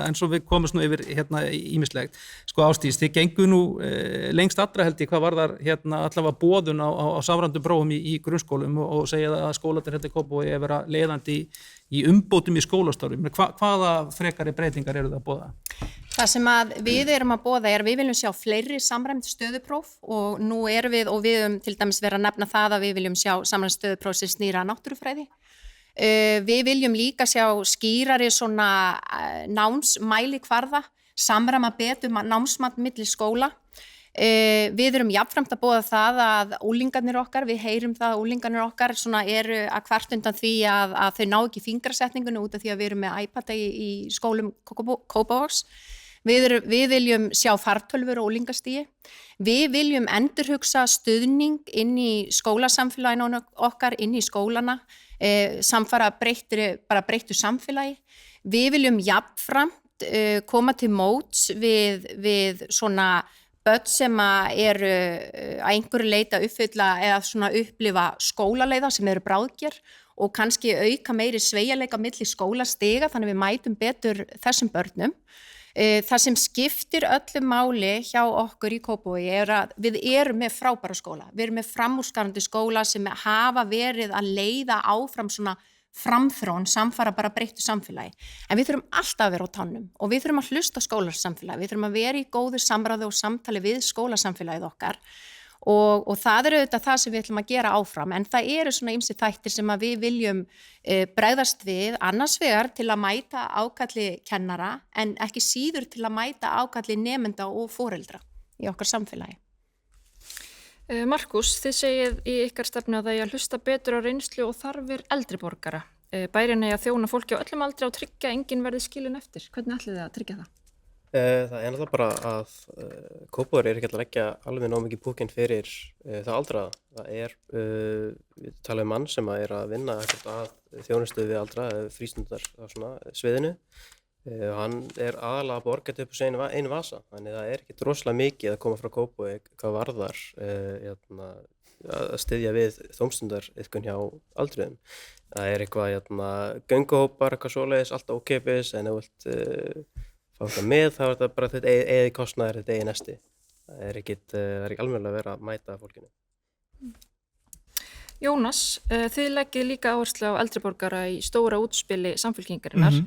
Speaker 2: en svo við komumst nú yfir ýmislegt. Sko Ásdís, þið gengu nú lengst allra held ég hvað var þar allavega boðun á samræmdum prófum í grunnskólum og segja að skólarnir í Kópavogi er vera leiðandi í umbótum í skólastarfi. Hvaða frekari breytingar eru það að boða?
Speaker 8: Það sem við erum að boða er að við viljum sjá fleiri samræmd stöðupróf og nú erum við til dæmis vera að nefna það að við viljum sjá samræmd stöðupróf sem snýra náttúrufræði. Við viljum líka sjá skýrari svona námsmælikvarða, samræma betur námsmat milli skóla. Við erum jafnframt að boða það að úlingarnir okkar, við heyrum það að úlingarnir okkar eru að kvart undan því að þau ná ekki fingrasetningunni út af því að við erum með iPad í skólum Kópavogs. Við viljum sjá fartölfur og úlingastígi. Við viljum endurhugsa stuðning inn í skólasamfélaginu okkar, inn í skólana, samfara breyttu samfélagi. Við viljum jafnframt koma til móts við svona börn sem eru að einhverju leita uppfylla eða svona upplifa skólaleiða sem eru bráðger og kannski auka meiri sveigjanleika milli skólastiga þannig við mætum betur þessum börnum. Það sem skiptir öllu máli hjá okkur í Kópavogi að við erum með frábæra skóla. Við erum með framúrskarandi skóla sem hafa verið að leiða áfram svona framþróun samfara bara breyttu samfélagi. En við þurfum alltaf að vera á tánum og við þurfum að hlusta á skólasamfélagi. Við þurfum að vera í góðu samráði og samtali við skólasamfélagið okkar og það auðvitað það sem við ætlum að gera áfram. En það eru svona ýmsir þættir sem að við viljum bregðast við annars vegar til að mæta ákalli kennara en ekki síður til að mæta ákalli nemenda og foreldra í okkar samfélagi.
Speaker 1: Markus, þið segið í ykkar stefnu að það er að hlusta betur á reynslu og þarfir eldri borgara. Bærinn er að þjóna fólki á öllum aldri og tryggja að enginn verði skilinn eftir. Hvernig ætlið þið að tryggja það?
Speaker 7: Það er náttúrulega bara að Kópavogur ekki að leggja alveg nóg mikið púkinn fyrir það aldraða. Það við tala mann sem að vinna að þjónustu við aldraða, frístundar á svona sviðinu. Hann aðalega að borga upp á einu vasa, þannig það er ekki rosalega mikið að koma frá Kópavogi hvað varðar að styðja við þómstundariðkun hjá aldruðum. Það eitthvað gönguhópar, eitthvað svoleiðis, alltaf ókeypis, en ef þú vilt fá eitthvað með, þá þetta bara þetta eigið kostnaður, þetta eigið nesti. Það er ekki almennilega að vera að mæta fólkinu.
Speaker 1: Jónas, þið leggið líka áherslu á eldri borgara í stóra útspili Samfylkingarinnar.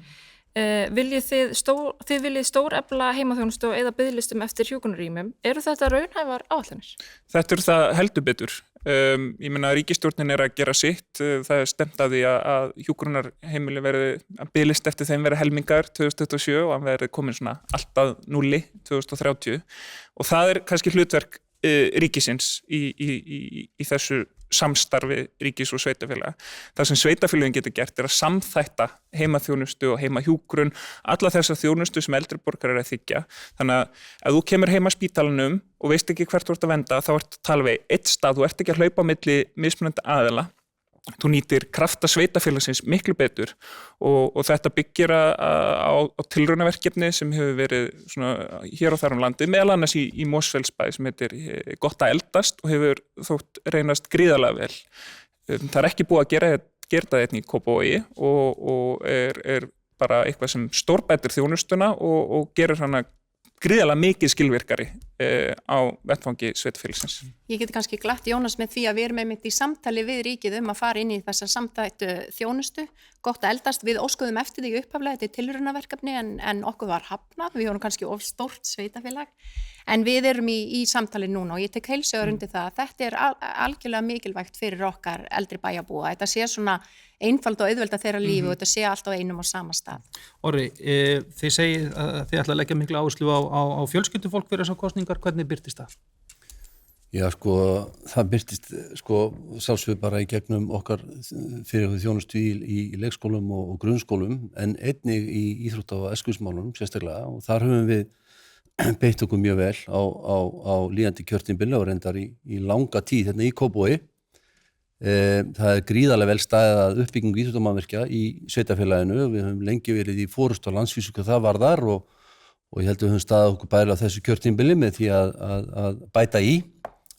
Speaker 1: Viljið þið stórefla heimaþjónustu og eða biðlistum eftir hjúkrunarrýmum. Eru þetta raunhæfar áætlanir?
Speaker 6: Þetta það heldur betur. Ég meina að ríkisstjórnin að gera sitt. Það stefnt að því að hjúkrunarheimili að biðlist eftir þeim verði helmingar 2027 og hann verði komin svona alltaf 0 2030. Og það kannski hlutverk ríkisins í þessu samstarfi ríkis og sveitafélaga. Það sem sveitafélagin getur gert að samþætta heimaþjónustu og heimahjúkrun, alla þessa þjónustu sem eldri borgarar að þiggja. Þannig að ef þú kemur heima spítalanum og veist ekki hvert þú ert að venda, þá ert að tala við eitt stað, þú ert ekki að hlaupa á milli mismunandi aðila. Þú nýtir krafta sveitafélagsins miklu betur og þetta byggir á tilraunaverkefni sem hefur verið svona hér og þar landið, meðal annars í Mosfellsbæ sem heitir Gott að eldast og hefur þótt reynast gríðarlega vel. Það ekki búið að gera þetta í Kópavogi og er bara eitthvað sem stórbætir þjónustuna og gerur hana gríðarlega mikið skilvirkari á vettvangi sveitafélagsins.
Speaker 8: Ég geti kannski glatt Jónas með því að við erum einmitt í samtali við ríkið að fara inn í þessa samtættu þjónustu. Gott að eldast, við óskuðum eftir því upphaflega, þetta tilraunaverkefni en okkur var hafnað, við vorum kannski of stórt sveitafélag. En við erum í samtali núna og ég tek heilsögur undir það að þetta er algjörlega mikilvægt fyrir okkar eldri bæjarbúa. Þetta sé svona einfald og auðvelda þeirra lífi og þetta sé allt á einum og sama stað.
Speaker 2: Orri, þið segið að þið ætla að leggja miklu áherslu á fjölskyldufólk fyrir þessar kosningar, hvernig birtist það?
Speaker 9: Já, það birtist sjálfsögðu bara í gegnum okkar fyrir þjónustu í leikskólum og grunnskólum en einnig í íþrótta- og æskulýðsmálunum sérstaklega og þar höfum við beitt okkur mjög vel á líðandi kjörtímabili og reyndar í langa tíð hérna í Kópavogi. Það gríðarlega vel staðið að uppbyggingu íþróttamannvirkja í sveitafélaginu. Við höfum lengi verið í forystu á landsvísu hvað það varðar og ég held að við höfum staðið okkur bærilega á þessu kjörtímabili með því að bæta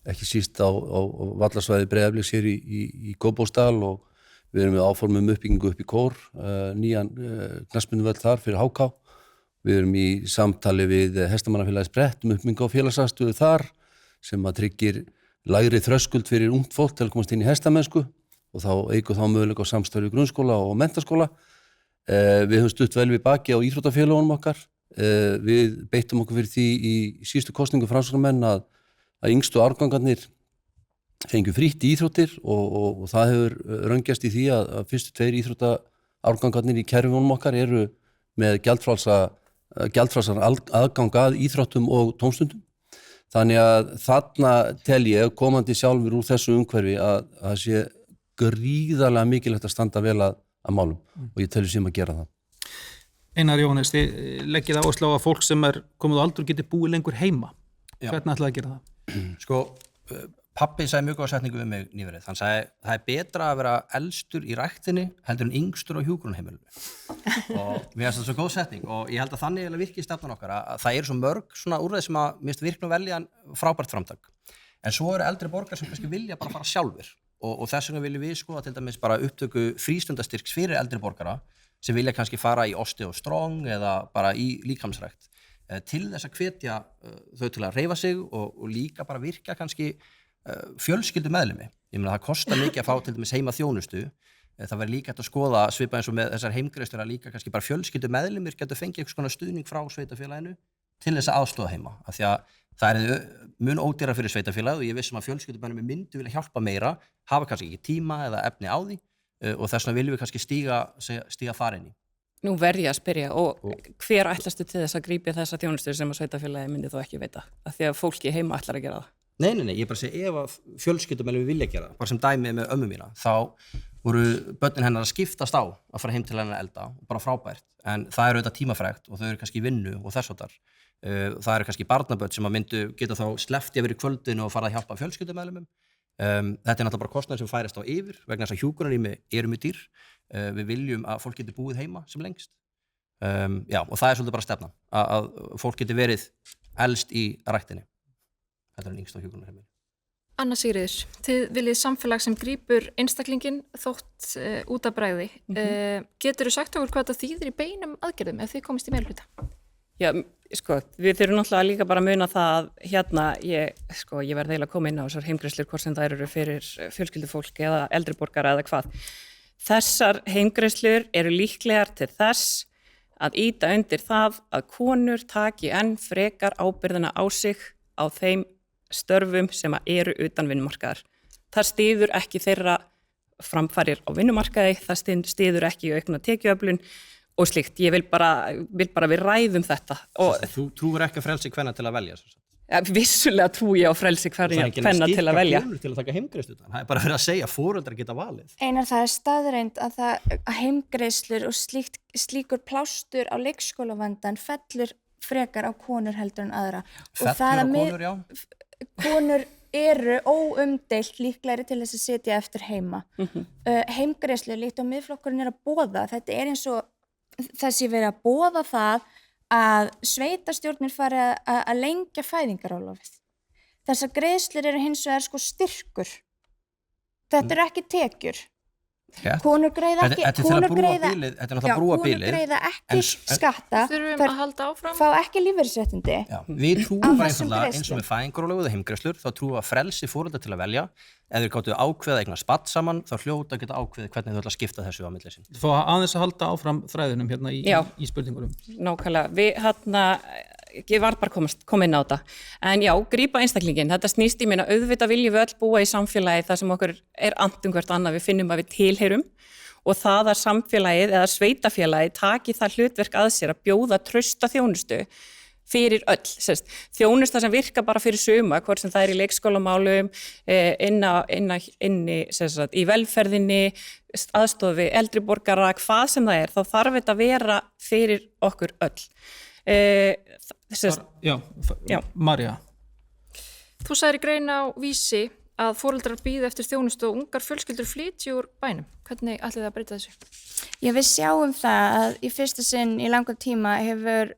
Speaker 9: ekki síst á vallarsvæði Breiðabliks hér í Kópavogsdal og við erum með áformum uppbyggingu upp í Kór, nýjan knattspyrnuvöll þar fyrir HK. Við erum í samtali við Hestamannafélagið Sprett uppbyggingu á félagsaðstöðu þar sem að tryggir lægri þröskuld fyrir ungt fólk til að komast inn í hestamennsku og þá eykur þá möguleika á samstarfi í grunnskóla og menntaskóla. Við höfum stutt vel við baki á íþróttafélögunum okkar. Við beittum okkur fyrir því í síðustu kosningu framsóknarmenn að yngstu árgangarnir fengu frítt í íþróttir og það hefur raungjast í því að fyrstu 2 íþróttaárgangarnir í kerfunum okkar eru með gjaldfrjálsan aðgang að íþróttum og tómstundum. Þannig að þarna tel ég komandi sjálfur úr þessu umhverfi að það sé gríðarlega mikilvægt að standa vel að málum og ég telur sem að gera það.
Speaker 2: Einar Jóhannes, þið leggið áherslu á að fólk sem komið á aldur geti búið lengur heima. Hvernig ætlaði að gera það?
Speaker 4: Pabbi sagði mjög góða setningu við mig nýverið. Hann sagði, það betra að vera elstur í ræktinni heldur en yngstur á hjúkrunarheimilinu. Og mér finnst það svo góð setning og ég held að þannig virkir stefnan okkar að það eru svo mörg svona úrræði sem að mér finnst virkna velja frábært framtak. En svo eru eldri borgar sem kannski vilja bara fara sjálfur og þess vegna viljum við skoða til dæmis bara upptöku frístundastyrks fyrir eldri borgara sem vilja kannski fara í osti og strong eða bara í líkamsrækt til þess að hvetja þau til að hreyfa sig og líka bara virka kannski fjölskyldu meðlimi. Ég meina það kostar mikið að fá til dæmis heima þjónustu. Það verður líka hægt að skoða svipað eins og með þessar heimgreiðslur að líka kannski bara fjölskyldu meðlimir getur fengið einhvers konar stuðning frá sveitarfélaginu til þess að aðstoða heima. Af því að það mun ódýrara fyrir sveitarfélagið og ég vissum að fjölskyldumeðlimir myndu vilja hjálpa meira, hafa kannski ekki tíma eða efni á því og þess vegna viljum við kannski stíga þar inn í.
Speaker 3: Nú verð ég að spyrja, og hver ætlastu til þess að grípja þessa þjónustu sem að sveitarfélagi myndi þó ekki veita? Af því að fólki heima ætlar að gera það.
Speaker 4: Nei, ég bara segi ef að fjölskyldumeðlimir vilja gera það, bara sem dæmi með ömmu mína, þá voru börnin hennar að skiptast á að fara heim til hennar að elda og bara frábært, en það eru auðvitað tímafrekt og þau eru kannski í vinnu og þess háttar. Það eru kannski barnabörn sem að myndu geta þá sleppt yfir í kvöldinu og fara að hjálpa fjölskyldumeðlimum. Þetta er náttúrulega bara kostnaður sem færist á yfir vegna þess að hjúkrunarrými eru mjög dýr. Við viljum að fólk geti búið heima sem lengst. Og það er svolítið bara stefnan, að fólk geti verið elst í ræktinni. Þetta er yngst á hjúkrunarheimili.
Speaker 1: Anna Sigríður, þið viljið samfélag sem grípur einstaklingin þótt út af bragði. Geturðu sagt okkur hvað þetta þýðir í beinum aðgerðum ef þið komist í meirihluta?
Speaker 3: Já, sko, við þurfum náttúrulega líka bara að muna það að hérna, ég verð eiginlega að koma inn á þessar heimgreiðslur hvort sem það eru fyrir fjölskyldufólk eða eldri borgara eða hvað. Þessar heimgreiðslur eru líklegar til þess að ýta undir það að konur taki enn frekar ábyrgðina á sig á þeim störfum sem eru utan vinnumarkaðar. Það styður ekki þeirra framfarir á vinnumarkaði, það styður ekki í aukna tekjuöflun og slíkt. Ég vil bara við ræðum þetta.
Speaker 4: Þú trúir ekki að frelsi kvenna til að velja?
Speaker 3: Vissulega trú ég á frelsi kvenna til að velja.
Speaker 4: Það er ekki að skipta konur til að taka heimgreiðslu. Það er bara verið að segja að foreldrar geta valið.
Speaker 5: Einar, það er staðreynd að heimgreiðslur og slíkur plástur á leikskólavandan fellur frekar á konur heldur en aðra.
Speaker 4: Fellur á konur, já.
Speaker 5: Konur eru óumdeilt líklegri til þess að sitja eftir heima. Heimgreiðslur líkt og Miðflokkurinn að boða. Þetta er eins og þessi verið að boða það að sveitarstjórnir fari að lengja fæðingarorlofið. Þessar greiðslur eru hins vegar styrkur. Þetta eru ekki tekjur. Konur greiða ekki skatta,
Speaker 1: Þurfum að halda áfram.
Speaker 5: Fá ekki lífeyrisréttindi.
Speaker 4: Við trúum bara einfaldlega eins og með fæðingarorlofið og heimgreiðslur, þá trúum að frelsi foreldra til að velja. Ef þeir gátu ákveða að eignast barn saman, þá hljóta geta ákveðið hvernig þau ætla að skipta þessu á milli sín.
Speaker 2: Þú fá aðeins að halda áfram þræðunum hérna í spurningunum.
Speaker 3: Nákvæmlega, ég var bara kom inn á þetta. En já, grípa einstaklingin, þetta snýst í minna auðvitað viljum við öll búa í samfélagi þar sem okkur er andum hvert annað, við finnum að við tilheyrum og það að samfélagið eða sveitafélagið taki það hlutverk að sér að bjóða trausta þjónustu fyrir öll, þjónusta sem virka bara fyrir suma, hvort sem það er í leikskólamálum, inni í velferðinni, aðstoð við eldri borgara, hvað sem það er, þá þarf þetta að vera fyrir okkur öll.
Speaker 2: Marja.
Speaker 1: Þú sagðir í grein á Vísi að foreldrar bíða eftir þjónustu og ungar fjölskyldur flytja úr bænum. Hvernig ætlið það að breyta þessu?
Speaker 5: Já, við sjáum það að í fyrsta sinn í langan tíma hefur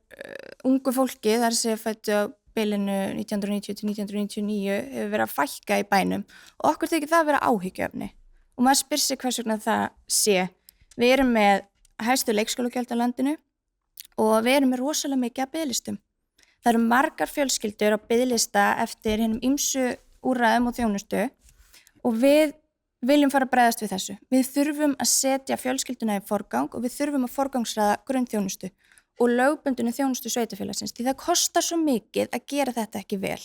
Speaker 5: ungu fólki, þar sem fættu á bilinu 1990 til 1999, hefur verið að fækka í bænum og okkur þykir það að vera áhyggjuefni. Og maður spyr sig hvers vegna það sé. Við erum með hæstu leikskólagjöld á landinu og við erum með rosalega mikið að biðlistum. Það eru margar fjölskyldur á biðlista eftir hinum ýmsu úrræðum og þjónustu og við viljum fara að bregðast við þessu. Við þurfum að setja fjölskylduna í forgang og við þurfum að forgangsraða grunnþjónustu og lögbundinu þjónustu sveitafélagsins því það kostar svo mikið að gera þetta ekki vel.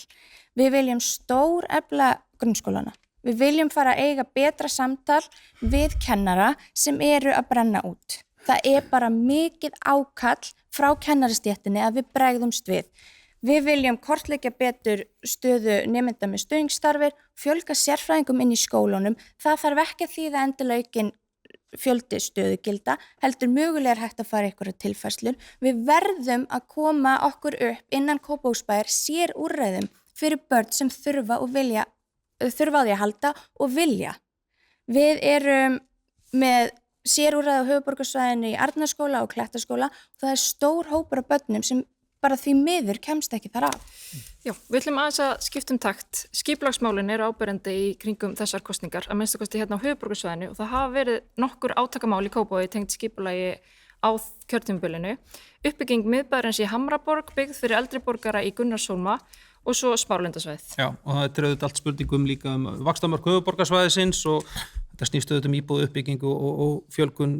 Speaker 5: Við viljum stórefla grunnskólana. Við viljum fara að eiga betra samtal við kennara sem eru að brenna út. Það er bara mikið ákall frá kennaristéttinni að við bregðumst við. Við viljum kortleggja betur stöðu nemenda með stuðningsstarfir, fjölga sérfræðingum inn í skólunum. Það þarf ekki að þýða endilega aukinn fjöldi stöðugilda, heldur mögulega er hægt að fara einhverja tilfærslur. Við verðum að koma okkur upp innan Kópavogsbæjar sér úrræðum fyrir börn sem þurfa á því að halda og vilja. Við erum með sérúrræði á höfuðborgarsvæðinu í Arnarskóla og Klettaskóla og það er stór hópur af börnum sem bara því miður kemst ekki þar af.
Speaker 1: Já, við ætlum aðeins að skipta takt. Skipulagsmálin eru áberandi í kringum þessar kosningar, að minnsta kosti hérna á höfuðborgarsvæðinu og það hafa verið nokkur átakamál í Kópavogi tengt skipulagi á kjörtímabilinu. Uppbygging miðbæjarins í Hamraborg, byggð fyrir eldri borgara í Gunnarshólma og svo Smáralindasvæðið.
Speaker 2: Já, og það er auðvitað allt spurningum líka vaxtarmörk höfuðborgarsvæðisins og þetta snýst auðvitað íbúðu uppbyggingu og fjölgun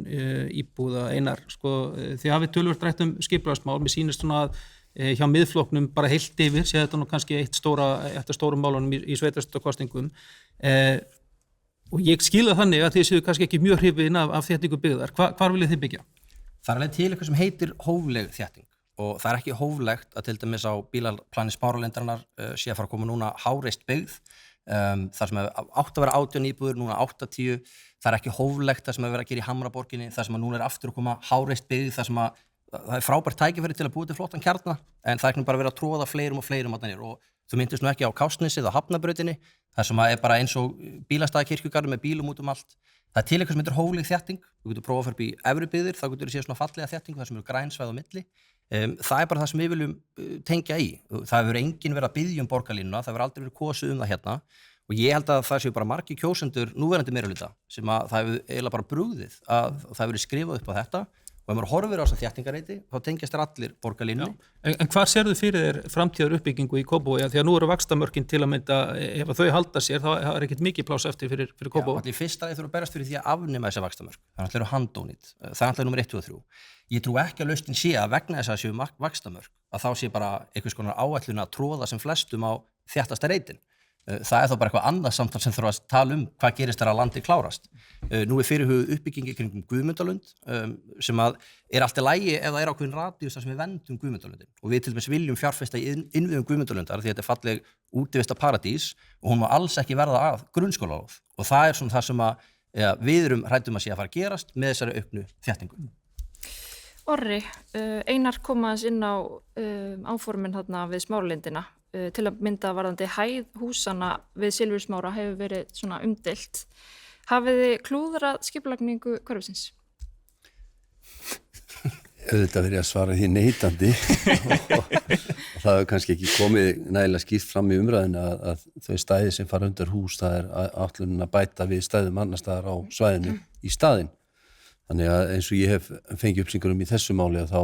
Speaker 2: íbúða Einar. Sko, þið hafið töluvert rætt skipulagsmál, mér sýnist svona að hjá miðflokknum bara heilt yfir, sé þetta nú kannski eitt af stórum málunum í sveitarstjórnarkosningum. Og ég skilða þannig að þið séu kannski ekki mjög hrifin af þéttingu byggðar. Hvar viljið þið byggja?
Speaker 4: Það alveg til eitthvað sem heitir hófleg þétting og það ekki hóflegt að til dæmis á bílaplani Smáralindarinnar sé að fara að koma núna háreist byggð, þar sem átt að vera 18 íbúður, núna 8-10, það ekki hóflegt það sem að vera að gera í Hamraborginni, þar sem að núna aftur að koma háreist byggð, þar sem að það frábært tækifæri til að búa til flottan kjarna en það ekki bara verið að tróða fleirum og fleirum og þú myndist nú ekki á Kársnesið á Hafnabrautinni, þar sem að bara eins og bílastæðakirkjugarður með bílum út allt. Það til eitthvað sem heitir hófleg þétting, þú getur prófað að fara upp í efri byggðir, þá getur þú séð svona fallega þétting þar sem eru grænsvæð á milli. Það bara það sem við viljum tengja í. Það hefur enginn verið að biðja borgarlínuna, það hefur aldrei verið kosið það hérna og ég held að það séu bara margir kjósendur núverandi meirihluta sem að það hefur eiginlega bara brugðið að það hefur verið skrifað upp á þetta og ef maður horfir á þessa þéttingareiti þá tengjast allir borgarlínunni.
Speaker 2: En hvar sérðu fyrir þér framtíðar uppbyggingu í Kópavogi? Því að nú eru vaxtamörkin til að mynda, ef þau halda sér, þá er ekkert mikið pláss eftir fyrir Kópavogi.
Speaker 4: Já, í fyrsta lagi þurfa að berast fyrir því að afnema þessa vaxtamörk. Það eru handónýtt. Það er númer 1 og 3. Ég trú ekki að lausnin sé að vegna þess að séu vaxtamörk, að þá sé bara einhvers konar áætlun að tróða sem flestum á þéttasta reitin. Það þá bara eitthvað annað samtal sem þurfa að tala hvað gerist þegar að landi klárast. Nú fyrirhuguð uppbyggingi kringum Guðmundalund sem að allt í lagi ef það ákveðin radíus þar sem við vendum Guðmundalundin og við til dæmis viljum fjárfesta í innviðum Guðmundalundar því að þetta falleg útivista paradís og hún má alls ekki verða að grunnskólalóð og það svona það sem að við erum hræddum að sé að fara að gerast með þessari auknu þéttingu.
Speaker 1: Orri, Einar kom aðeins inn á áformin þarna við Smáralindina til að mynda varðandi hæð húsana við Silfursmára hefur verið svona umdeilt. Hafið þið klúðrað skipulagningu hverfisins?
Speaker 9: Auðvitað verið að svara því neitandi og það hefur kannski ekki komið nægilega skýrt fram í umræðinu að þau stæði sem fara undir hús, það ætlunin að bæta við stæðum annar staðar á svæðinu í staðinn. Þannig að eins og ég hef fengið upplýsingar í þessu máli að þá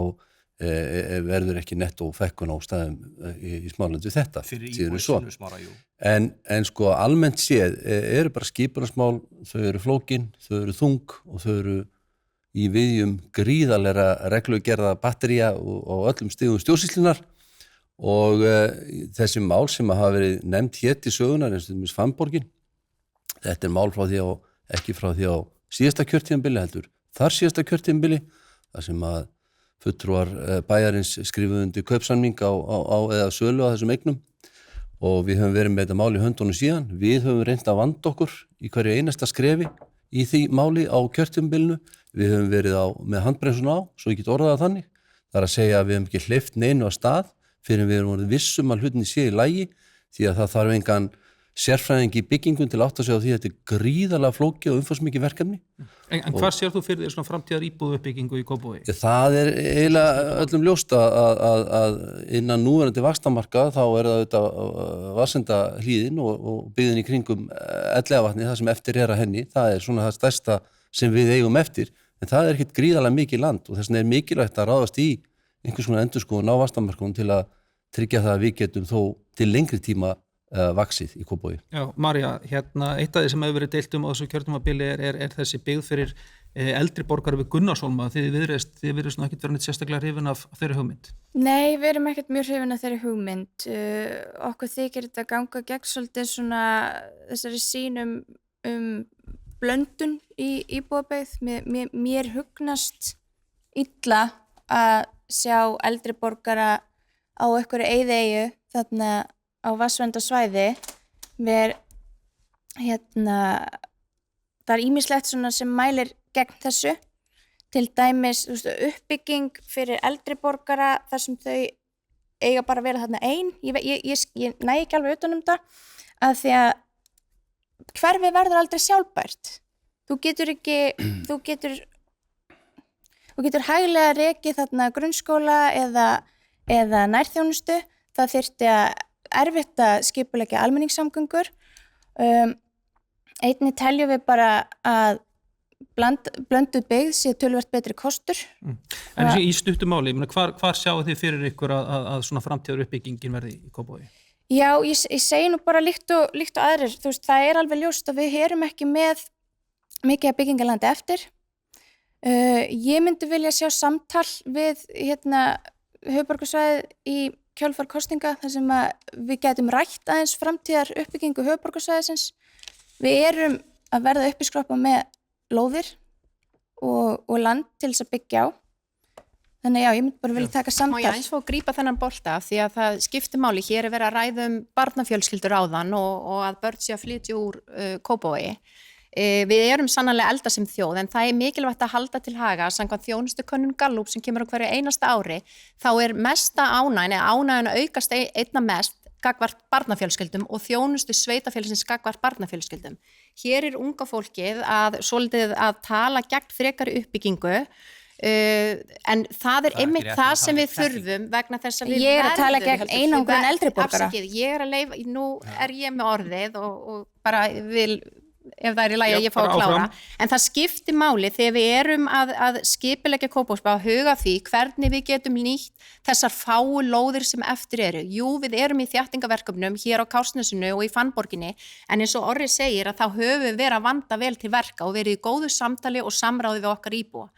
Speaker 9: verður ekki nettó fekkun á stæðum í Smáralandi þetta.
Speaker 4: Fyrir íbúi Silfursmára, jú.
Speaker 9: En sko almennt séð eru bara skipulagsmál, þau eru flókin, þau eru þung og þau eru í viðjum gríðarlega reglugerða battería og öllum stigum stjórnsýslunar og þessi mál sem hafa verið nefnt hér til sögunar eins og Fannborgin, þetta mál frá því ekki frá því á síðasta kjörtímabili heldur, þar síðasta kjörtímabili, þar sem að fulltrúar bæjarins skrifuðu undir kaupsamning á eða sölu á þessum eignum og við höfum verið með þetta mál í höndunum síðan. Við höfum reynt að vanda okkur í hverju einasta skrefi í því máli á kjörtímabilinu. Við höfum verið með handbremsun á, svo ég get orðað þannig. Það að segja að við höfum ekki hleypt neinu á stað fyrir við erum vissum að hlutinni sé í lagi því að það þarf engan sérfræðing í byggingum til átt að segja á því að þetta gríðarlega flókið og umfangsmikið verkefni.
Speaker 2: En hvað sér þú fyrir þér svona framtíðar íbúðuppbyggingu í Kópavogi?
Speaker 9: Það eiginlega öllum ljóst að innan núverandi vaxtamarka þá það auðvitað Vatnsenda hlíðin og byggðin í kringum Elliðavatni, það sem eftir að henni, það svona það stærsta sem við eigum eftir, en það ekkert gríðarlega mikið land og þess vegna mikilvægt að ráðast í einhvers konar endurskoðun á vaxtamarkunum til að tryggja það að við getum þó til lengri tíma vaxið í Kópavogi.
Speaker 2: Já, Marja, eitt af því sem hefur verið deilt á þessu kjörtímabili er þessi byggð fyrir eldri borgara við Gunnarshólma. Þið virðist ekkert verið neitt sérstaklega hrifin af þeirri hugmynd.
Speaker 5: Nei, við erum ekkert mjög hrifin af þeirri hugmynd. Okkur þykir þetta ganga gegn svolítið svona þessari sýn blöndun í íbúðabyggð. Mér hugnast illa að sjá eldri borgara á einhverju eyðieyju þarna á vatnsverndarsvæði. Það er ýmislegt svona sem mælir gegn þessu, til dæmis uppbygging fyrir eldri borgara þar sem þau eiga bara að vera þarna ein. Ég næ ekki alveg utan það að því að hverfi verður aldrei sjálfbært. Þú getur hæglega rekið þarna grunnskóla eða eða nærþjónustu, það þyrfti erfitt að skipuleggja almenningssamgöngur. Einnig teljum við bara að blönduð byggð sé töluvert betri kostur.
Speaker 2: En í stuttumáli, hvar sjáu þið fyrir ykkur að svona framtíðar uppbyggingin verði í Kópavogi?
Speaker 5: Já, ég segi nú bara líkt og aðrir, þú veist, það alveg ljóst að við erum ekki með mikið af byggingalandi eftir. Ég myndi vilja sjá samtal við höfuðborgarsvæðið í kjölfar kosninga, þar sem að við getum rætt aðeins framtíðar uppbyggingu höfuðborgarsvæðisins. Við erum að verða uppiskroppa með lóðir og land til þess að byggja á. Þannig já, ég myndi bara vilja taka samtal.
Speaker 8: Má ég eins fá að grípa þennan bolta af því að það skiptir máli. Hér verið að ræða barnafjölskyldur áðan og að börn sé að flytja úr Kópavogi. Við erum sannarlega elda sem þjóð en það mikilvægt að halda til haga samkvæmt þjónustukönnun Gallup sem kemur á hverju einasta ári. Þá mesta ánægjan að aukast einna mest gagnvart barnafjölskyldum og þjónustu sveitafélagsins gagnvart barnafjölskyldum. Hér unga fólkið svolítið að tala gegn frekari uppbyggingu en það einmitt það sem við þurfum vegna þess að við
Speaker 5: Ég að tala gegn einangrun eldri borgara.
Speaker 8: Afsakið, nú ég með orðið og bara vil ef það í lagi að ég fá að klára. En það skiptir máli þegar við erum að skipuleggja Kópavogsbæ að huga því hvernig við getum nýtt þessar fáu lóðir sem eftir eru. Jú, við erum í þéttingaverkefnum hér á Kársnesinu og í Fannborginni en eins og Orri segir að þá höfum við verið að vanda vel til verka og verið í góðu samtali og samráði við okkar íbúa.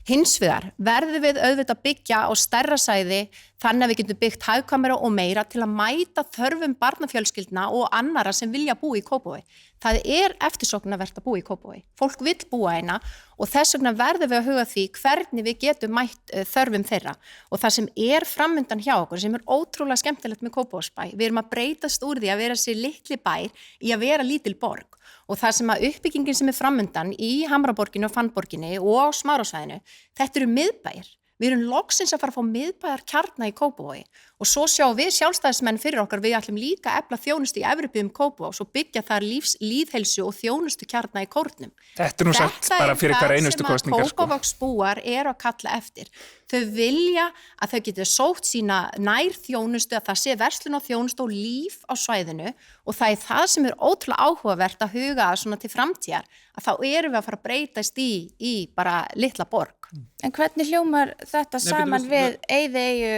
Speaker 8: Hins vegar verðum við auðvitað byggja á stærra svæði þannig að við getum byggt hagkvæmara og meira til að mæta þörfum barnafjölskyldna og annara sem vilja búa í Kópavogi. Það eftirsóknarvert að búa í Kópavogi. Fólk vill búa hérna og þess vegna verðum við að huga því hvernig við getum mætt þörfum þeirra. Og það sem framundan hjá okkur, sem ótrúlega skemmtilegt með Kópavogsbæ, við erum að breytast úr því að vera sér litli bær í að vera lítil borg. Og það sem að uppbyggingin sem framundan í Hamraborginni og Fannborginni og á Smárasvæðinu, þetta eru miðbæir. Við erum loksins að fara að fá miðbæjar kjarna í Kópavogi og svo sjáum við sjálfstæðismenn fyrir okkar við ætlum líka að efla þjónustu í Efribyggðum Kópavogs og byggja þar lýðheilsu og þjónustu kjarna í kórnum.
Speaker 6: Þetta nú sagt bara fyrir hver einustu kosningar.
Speaker 8: Þetta er það sem að Kópavogsbúar eru að kalla eftir. Þau vilja að þau geti sótt sína nær þjónustu, að það sé verslun á þjónustu og líf á svæðinu og það er það sem ótrúlega áhugavert að huga svona til framtíðar að þá erum við að fara að breytast í bara litla borg.
Speaker 5: En hvernig hljómar þetta saman við Eyðeyju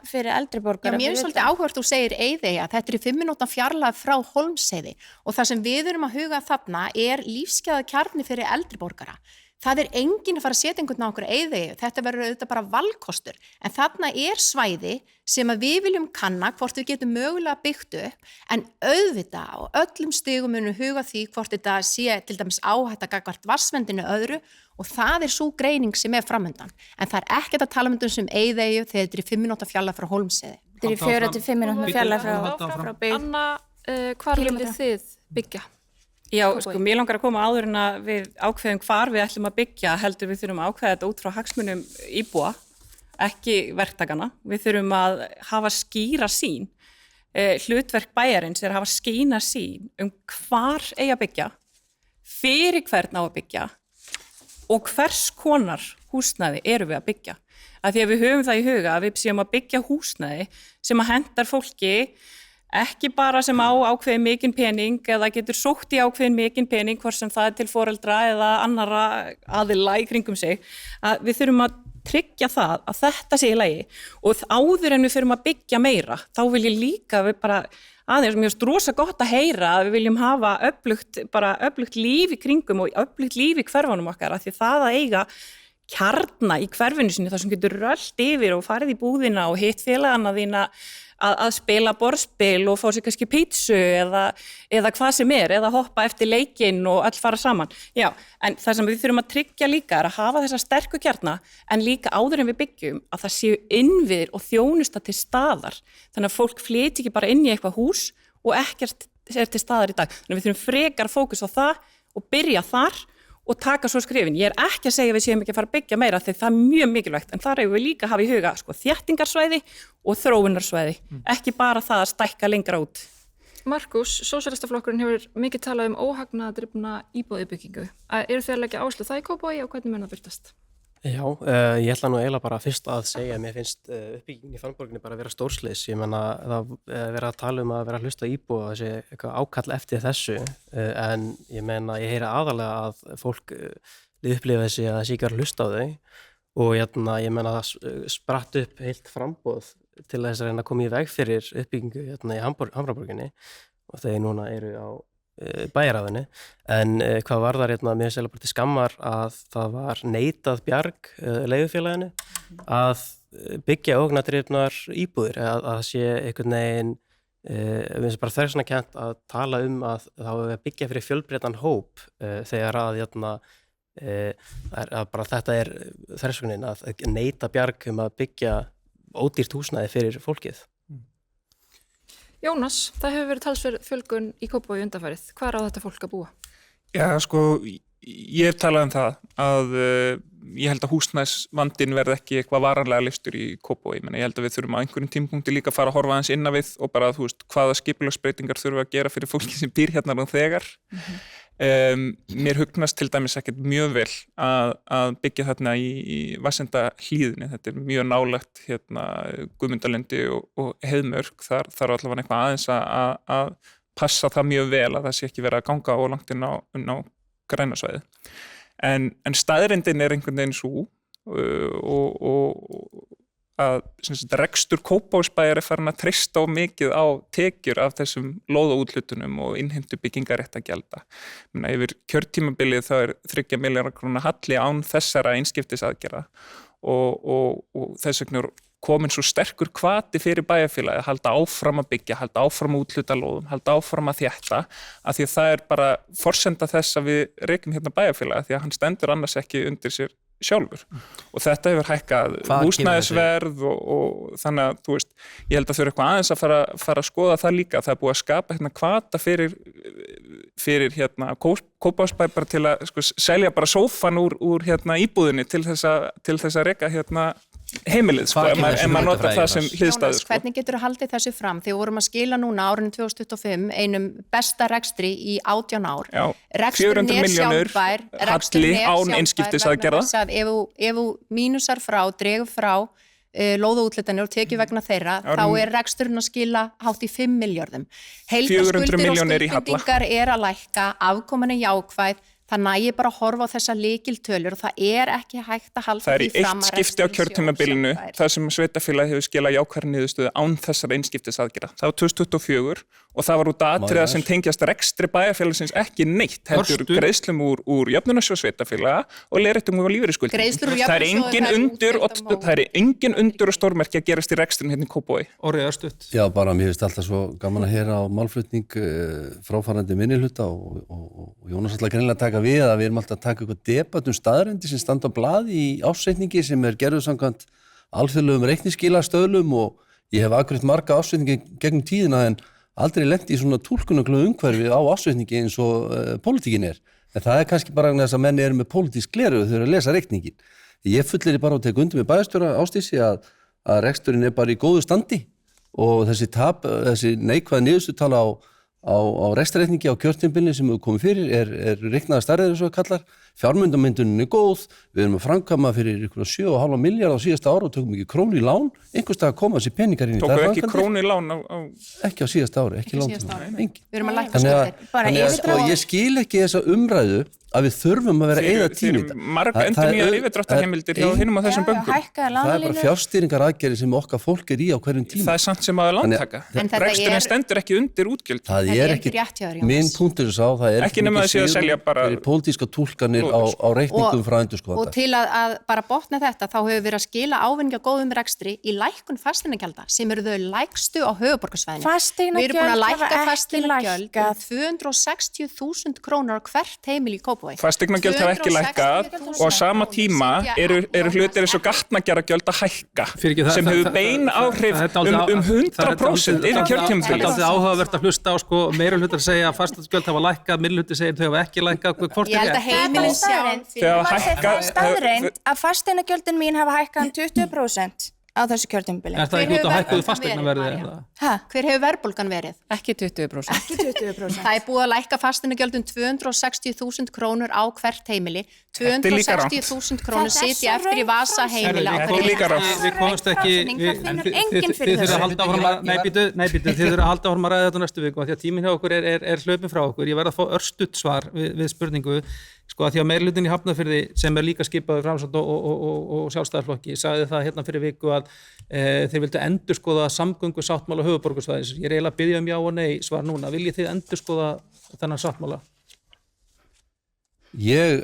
Speaker 5: fyrir eldri borgara?
Speaker 8: Já, mér svolítið áhugavert þú segir Eyðeyja, þetta er 5 mínútna fjarlægð frá Hólmsheiði og það sem við erum að huga þarna lífsgæða kjarni fyrir eldri borgara. Það enginn að fara að setja einhvern á okkur Eyðeyju, þetta verður auðvitað bara valkostur, en þarna svæði sem að við viljum kanna hvort við getum mögulega byggt upp, en auðvitað á öllum stigum munum huga því hvort þetta sé til dæmis áhætta gagnvart vatnsvendinu öðru og það sú greining sem framöndan. En það ekkert að tala um sem Eyðeyju þegar þetta 5 mínútna fjarlægð frá Hólmsheiði.
Speaker 5: Þetta 4 til 5 mínútna fjarlægð frá byggð.
Speaker 1: Anna, hvar viljið þið byggja?
Speaker 3: Já, mér langar að koma áður en að við ákveðum hvar við ætlum að byggja, heldur við þurfum að ákveða þetta út frá hagsmunum íbúa, ekki verktakana. Við þurfum að hafa skýra sýn. Hlutverk bæjarins að hafa skýra sýn hvar eigi að byggja, fyrir hvern á að byggja og hvers konar húsnæði eru við að byggja. Af því að við höfum það í huga að við séum að byggja húsnæði sem að hendar fólki ekki bara sem ákveðin mikinn pening eða getur sótt í ákveðin mikinn pening hvort sem það til foreldra eða annara aðila í kringum sig. Að við þurfum að tryggja það að þetta sé í lagi og áður en við þurfum að byggja meira þá vil ég líka við bara aðeins mér finnst rosa gott að heyra að við viljum hafa öflugt líf í kringum og öflugt líf í hverfunum okkar af því það að eiga kjarna í hverfinu sinni þar sem getur rölt yfir og farið í búðina og hitt félagana þína að spila borðspil og fá sér kannski pítsu eða hvað sem eða hoppa eftir leikinn og öll fara saman. Já, en það sem við þurfum að tryggja líka að hafa þessa sterku kjarna en líka áður en við byggjum að það séu innviðir og þjónusta til staðar. Þannig að fólk flytji ekki bara inn í eitthvað hús og ekkert til staðar í dag. Þannig að við þurfum frekar fókus á það og byrja þar og taka svo skrifin. Ég ekki að segja að við séum ekki að fara að byggja meira því það mjög mikilvægt en þar eigum við líka að hafa í huga þéttingarsvæði og þróunarsvæði, ekki bara það að stækka lengra út.
Speaker 1: Markus, Sósíalistaflokkurinn hefur mikið talað óhagnaðardrifna íbúðabyggingu. Eru þið að leggja áherslu það í Kópavogi og hvernig mun það birtast?
Speaker 7: Já, ég ætla nú eiginlega bara fyrst að segja að mér finnst uppbyggingin í Fannborginni bara að vera stórslis. Ég menna það vera að tala að vera að hlusta á íbúa þessi eitthvað ákall eftir þessu en ég menna ég heyri aðalega að fólk upplifa þessi að þessi ekki að hlusta á þau og ég menna það spratt upp heilt framboð til þess að reyna að koma í veg fyrir uppbyggingu í Hamraborginni og þeir núna eru á bæjarráðinu, en hvað var það mér selja bara til skammar að það var neitað Bjarg leigufélaginu að byggja ógnadrifnar íbúðir, að það sé einhvern veginn við erum bara þversnakennt að tala að það var að byggja fyrir fjölbreyttan hóp þegar að bara þetta þversnakennin að neita Bjarg að byggja ódýrt húsnæði fyrir fólkið.
Speaker 1: Jónas, það hefur verið talsverð fjölgun í Kópavogi undanfarið. Hvar á þetta fólk að búa?
Speaker 6: Já, sko, ég hef talað það að ég held að húsnæðisvandinn verði ekki eitthvað varanlega leystur í Kópavogi. Ég held að við þurfum á einhverjum tímapunkti líka að fara að horfa aðeins inn á við og bara hvaða skipulagsbreytingar þurfum við að gera fyrir fólki sem býr hérna nú þegar. Mér hugnast til dæmis ekkert mjög vel að byggja þarna í Vatnsenda-hlíðinni. Þetta mjög nálægt Guðmundalundi og Heiðmörk. Þar allavega eitthvað aðeins að passa það mjög vel að það sé ekki verið að ganga of langt inn á grænasvæði. En staðreyndin einhvern veginn svo og að rekstur Kópavogsbæjar farin að treysta á mikið á tekjur af þessum lóðaúthlutunum og innheimtu byggingaréttagjalda. Yfir kjörtímabilið það 3 milljarða króna halli án þessara einskiptisaðgerða og þess vegna komin svo sterkur hvati fyrir bæjarfélagið að halda áfram að byggja, halda áfram að úthluta lóðum, halda áfram að þétta, af því að það bara forsenda þess að við rekum hérna bæjarfélagið, því að hann stendur annars ekki undir sér sjálfur og þetta hefur hækkað húsnæðisverð og þannig að ég held að þau eitthvað aðeins að fara að skoða það líka. Það búið að skapa hvata fyrir Kópavogsbæ bara til að selja bara sófan úr íbúðinni til þess að reka heimilið, en maður notar það sem hliðstæðu.
Speaker 8: Jónas, hvernig getur þú haldið þessu fram? Þegar vorum að skila núna árinu 2025 einum besta rekstri í 18 ár.
Speaker 6: Já, 400 milljónir halli án einskiptisaðgerða.
Speaker 8: Ef þú mínusar frá, dregur frá lóðaúthlutanir og tekið vegna þeirra, þá reksturinn að skila hátt í 5 milljörðum. Heildarskuldir og skuldbindingar að lækka, afkoman jákvæð. Það nægir bara að horfa á þessa lykiltölur og það ekki hægt að halda því fram að
Speaker 6: það eitt skipti á kjörtímabilinu þar sem sveitarfélagið hefur skilað jákvæðri niðurstöðu án þessara einskiptisaðgerða. Það var 2024 og það var út atriða sem tengjast rekstri bæjarfélagsins ekki neitt, heldur greiðslum úr jöfnunarsjóð sveitarfélaga og leiðréttingum úr lífeyrisskuldum. Það er engin undur og stórmerki að gerast í rekstrin hérna í Kópavogi.
Speaker 2: Orri örstutt.
Speaker 9: Já, bara mér finnst alltaf svo gaman að heyra á málflutning fráfarandi minnihluta og Jónas alltaf greinilega taka við að við erum alltaf að taka eitthvað debatt staðreyndir sem standa á blaði í ásetningi sem gerður samkvæmt alþjóðlegum reikningsskilastöðlum og ég hef afgreitt marga ásetningi gegnum tíðina en aldrei lent í svona túlkunarglöðu umhverfi á ásetningi eins og pólitíkin en það kannski bara þess að menni eru með pólitísk gleru þegar að lesa reikningin. Ég fullir bara að teka undir með bæjarstjóra Ásdísi að reksturinn bara í góðu standi og þessi neikvæða niðurstutala á rekstrarreikningi á kjörtímabilinu sem hefur komið fyrir reiknaða stærðir eins og kallar, fjármyndamyndunin góð, við erum að framkvæma fyrir 7,5 milljarð á síðasta ári og tökum ekki krónu í lán, einhverstað koma þessi peningar inn í það.
Speaker 6: Tóku ekki krónu í lán
Speaker 9: ekki á síðasta ári, ekki lán engin.
Speaker 8: Við erum að lækka skattir.
Speaker 9: Þannig að ég skil ekki þessa umræðu að við þurfum að vera eyða tíma í þetta.
Speaker 6: Marg endurnýjar yfirdráttarheimildir hjá hinum á þessum böngum.
Speaker 9: Það bara fjárstýringaraðgerðir sem okkar fólk í á hverjum tíma.
Speaker 6: Það samt sem að lántaka. Reksturinn stendur ekki undir útgjöld.
Speaker 9: Það ekki minn punktur sá, það
Speaker 6: ekki nema að sé að selja bara
Speaker 9: pólitíska túlkanir á reikningum frá endurskoðanda.
Speaker 8: Og til að bara botna þetta, þá hefur verið að skila ávinninga góðum rekstri í lækkun fasteignagjalda sem eru þau lægstu á höfuðborgarsvæðinu. Við erum búin að lækka fasteignagjöld 260.000 krónur á hvert heimili í Kópavogi.
Speaker 6: Fasteignagjöld hafa ekki lækkað og á sama tíma eru hlutir eins og gatnagerðargjöld að hækka sem hefur bein áhrif 100% inn í kjörtímabilið.
Speaker 2: Það er áhugavert að hlusta á meirihlutar segja að fasteignagjöld hafa lækkað, minnihluti segir þau hafa ekki lækkað.
Speaker 8: Ég held að heimilin sjálf
Speaker 5: staðreynd að fasteignagjöldin mín hafa hækkað 20%. á þessu kjörtímabili.
Speaker 2: Er það ekki út á hækkuðu fasteignaverði?
Speaker 8: Hver hefur verðbólgan verið?
Speaker 3: Ekki 20%.
Speaker 5: Ekki 20%.
Speaker 8: Það er búið að lækka fasteignagjöld 260.000 krónur á hvert heimili. 260.000 krónur sitja eftir í vasa heimila.
Speaker 2: Við komumst ekki, þið þurfum að halda áfram að, þið þurfum að halda áfram að ræða þetta næstu viku, því að tíminn hjá okkur er hlaupin frá okkur. Ég verð að fá örstutt svar við spurningu, sko, að því að meirihlutin í Hafnarfirði sem líka skipaður Framsókn og Sjálfstæðisflokki sagði það hérna fyrir viku að þeir vildu endurskoða samgöngusáttmála höfuðborgarsvæðis. Ég eiginlega að biðja já og nei svar núna. Viljið þið endurskoða þennan sáttmála?
Speaker 9: Ég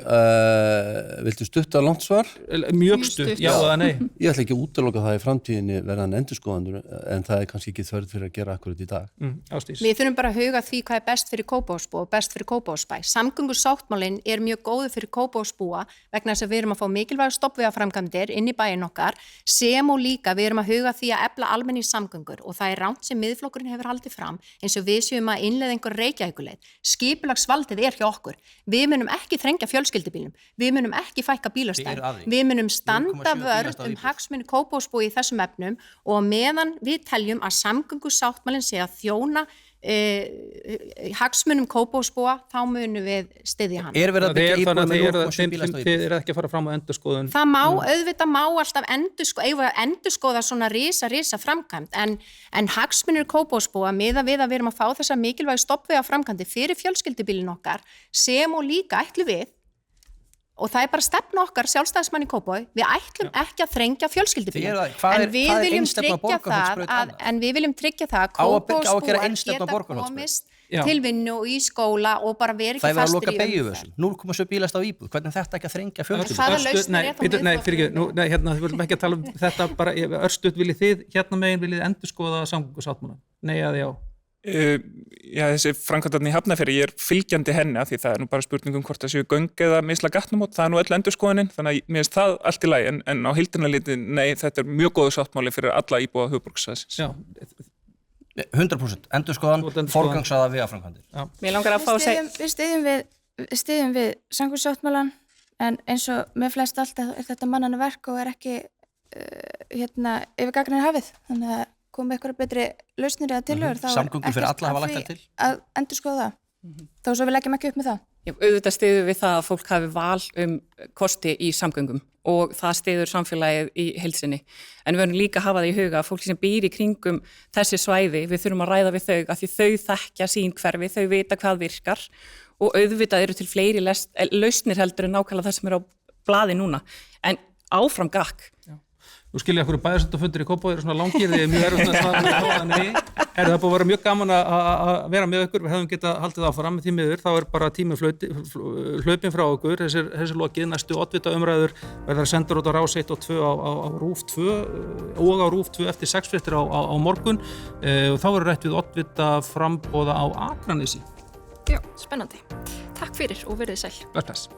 Speaker 9: viltu stutta langt svar?
Speaker 2: Mjög stutt, já eða nei.
Speaker 9: Ég ætla ekki að útiloka það í framtíðinni verðan endurskoðandur, en það er kannski ekki þörf fyrir að gera akkurat í dag.
Speaker 2: Ásdís.
Speaker 8: Við þurfum bara að huga því hvað er best fyrir Kópavogsbúa og best fyrir Kópavogsbæ. Samgöngusáttmálinn er mjög góður fyrir Kópavogsbúa vegna þess að við erum að fá mikilvægar stoppvegaframkvæmdir inn í bæinn okkar, sem og líka við erum að huga því að efla almenningssamgöngur og það er rangt sem Miðflokkurinn hefur haldið fram eins og við séum að innleiða einhver Reykjavíkurleið. Skipulagsvaldið er hjá okkur. Við munum ekki þrengja fjölskyldubílum. Við munum ekki fækka bílastæðum. Við munum standa vörð hagsmuni Kópavogsbúa í þessum efnum og meðan við teljum að samgöngusáttmálinn sé að þjóna hagsmunum Kópavogsbúa, þá munum við styðja hann.
Speaker 4: Er verið að byggja íbúðir með 0,7 bílastæði?
Speaker 2: Þið eru ekki að fara fram á endurskoðun.
Speaker 8: Það má, auðvitað má alltaf endurskoða svona risa framkvæmd, en hagsmunir Kópavogsbúa miðað við að við erum að fá þessa mikilvægu stoppvega framkvæmdi fyrir fjölskyldubílinn okkar, sem og líka ætlum við, og það er bara stefna okkar Sjálfstæðismann í Kópavogi, við ætlum ekki að þrengja fjölskyldubílinn, en við viljum tryggja það að Kópavogsbúar geta komist til vinnu og í skóla og bara veri ekki fastir í umferð.
Speaker 4: Það er að loka beygjuverslun, 0,7 bílastæði á íbúð, hvernig þetta ekki að þrengja fjölskyldu?
Speaker 8: Hvaða lausnir er það
Speaker 2: Nei, fyrirgefðu, hérna, við viljum ekki að tala um þetta, bara örstutt viljið þið, hérna megin viljið endurskoða samgöngusáttmálann? Nei eða já?
Speaker 6: Já, þessi framkvæmdarnir í Hafnarfirði, ég er fylgjandi henni af því það er nú bara spurningum hvort það séu göng eða misla gatnamót, það er nú öll endurskoðunin, þannig að mér finnst það allt í lagi, en á heildina litið, nei, þetta er mjög góður sáttmáli fyrir alla íbúa höfuðborgarsvæðisins.
Speaker 2: Já.
Speaker 4: 100% endurskoðan, forgangsraða vegaframkvæmdir.
Speaker 3: Mér langar að fá að segja...
Speaker 5: Við styðjum við samgöngusáttmálann, en eins og með flest allt er þetta mannanna verk og er ekki yfir gagnrýni hafið, þannig að koma eitthvað betri lausnir eða tillögur, þá er ekkert af því að endurskoða það, þó svo við leggjum ekki upp með það.
Speaker 3: Já, auðvitað styður við það að fólk hafi val kosti í samgöngum og það styður samfélagið í heilsinni. En við verðum líka að hafa það í huga að fólki sem býr í kringum þessi svæði, við þurfum að ræða við þau af því þau þekkja sín hverfi, þau vita hvað virkar og auðvitað eru til fleiri lausnir heldur en nákvæmlega það sem er á blaði núna. En áfram gakk.
Speaker 2: Nú skilja okkur bæjarsöldafundir í Kópavogi eru svona langir, þið er mjög erfitt að svara með það, nei. Það búið að vera mjög gaman að vera með okkur, við hefum getað haldið áfram með því miður, þá er bara tíminn hlaupin frá okkur, þessi lokið, næstu oddvita umræður verða sendur út á Rás 1 og 2 á RÚV 2 og á RÚV 2 eftir 6 fréttir á morgun og þá verður rætt við oddvita frambóða á Akranesi.
Speaker 1: Já, spennandi. Takk fyrir og verið sæl.
Speaker 2: Bless.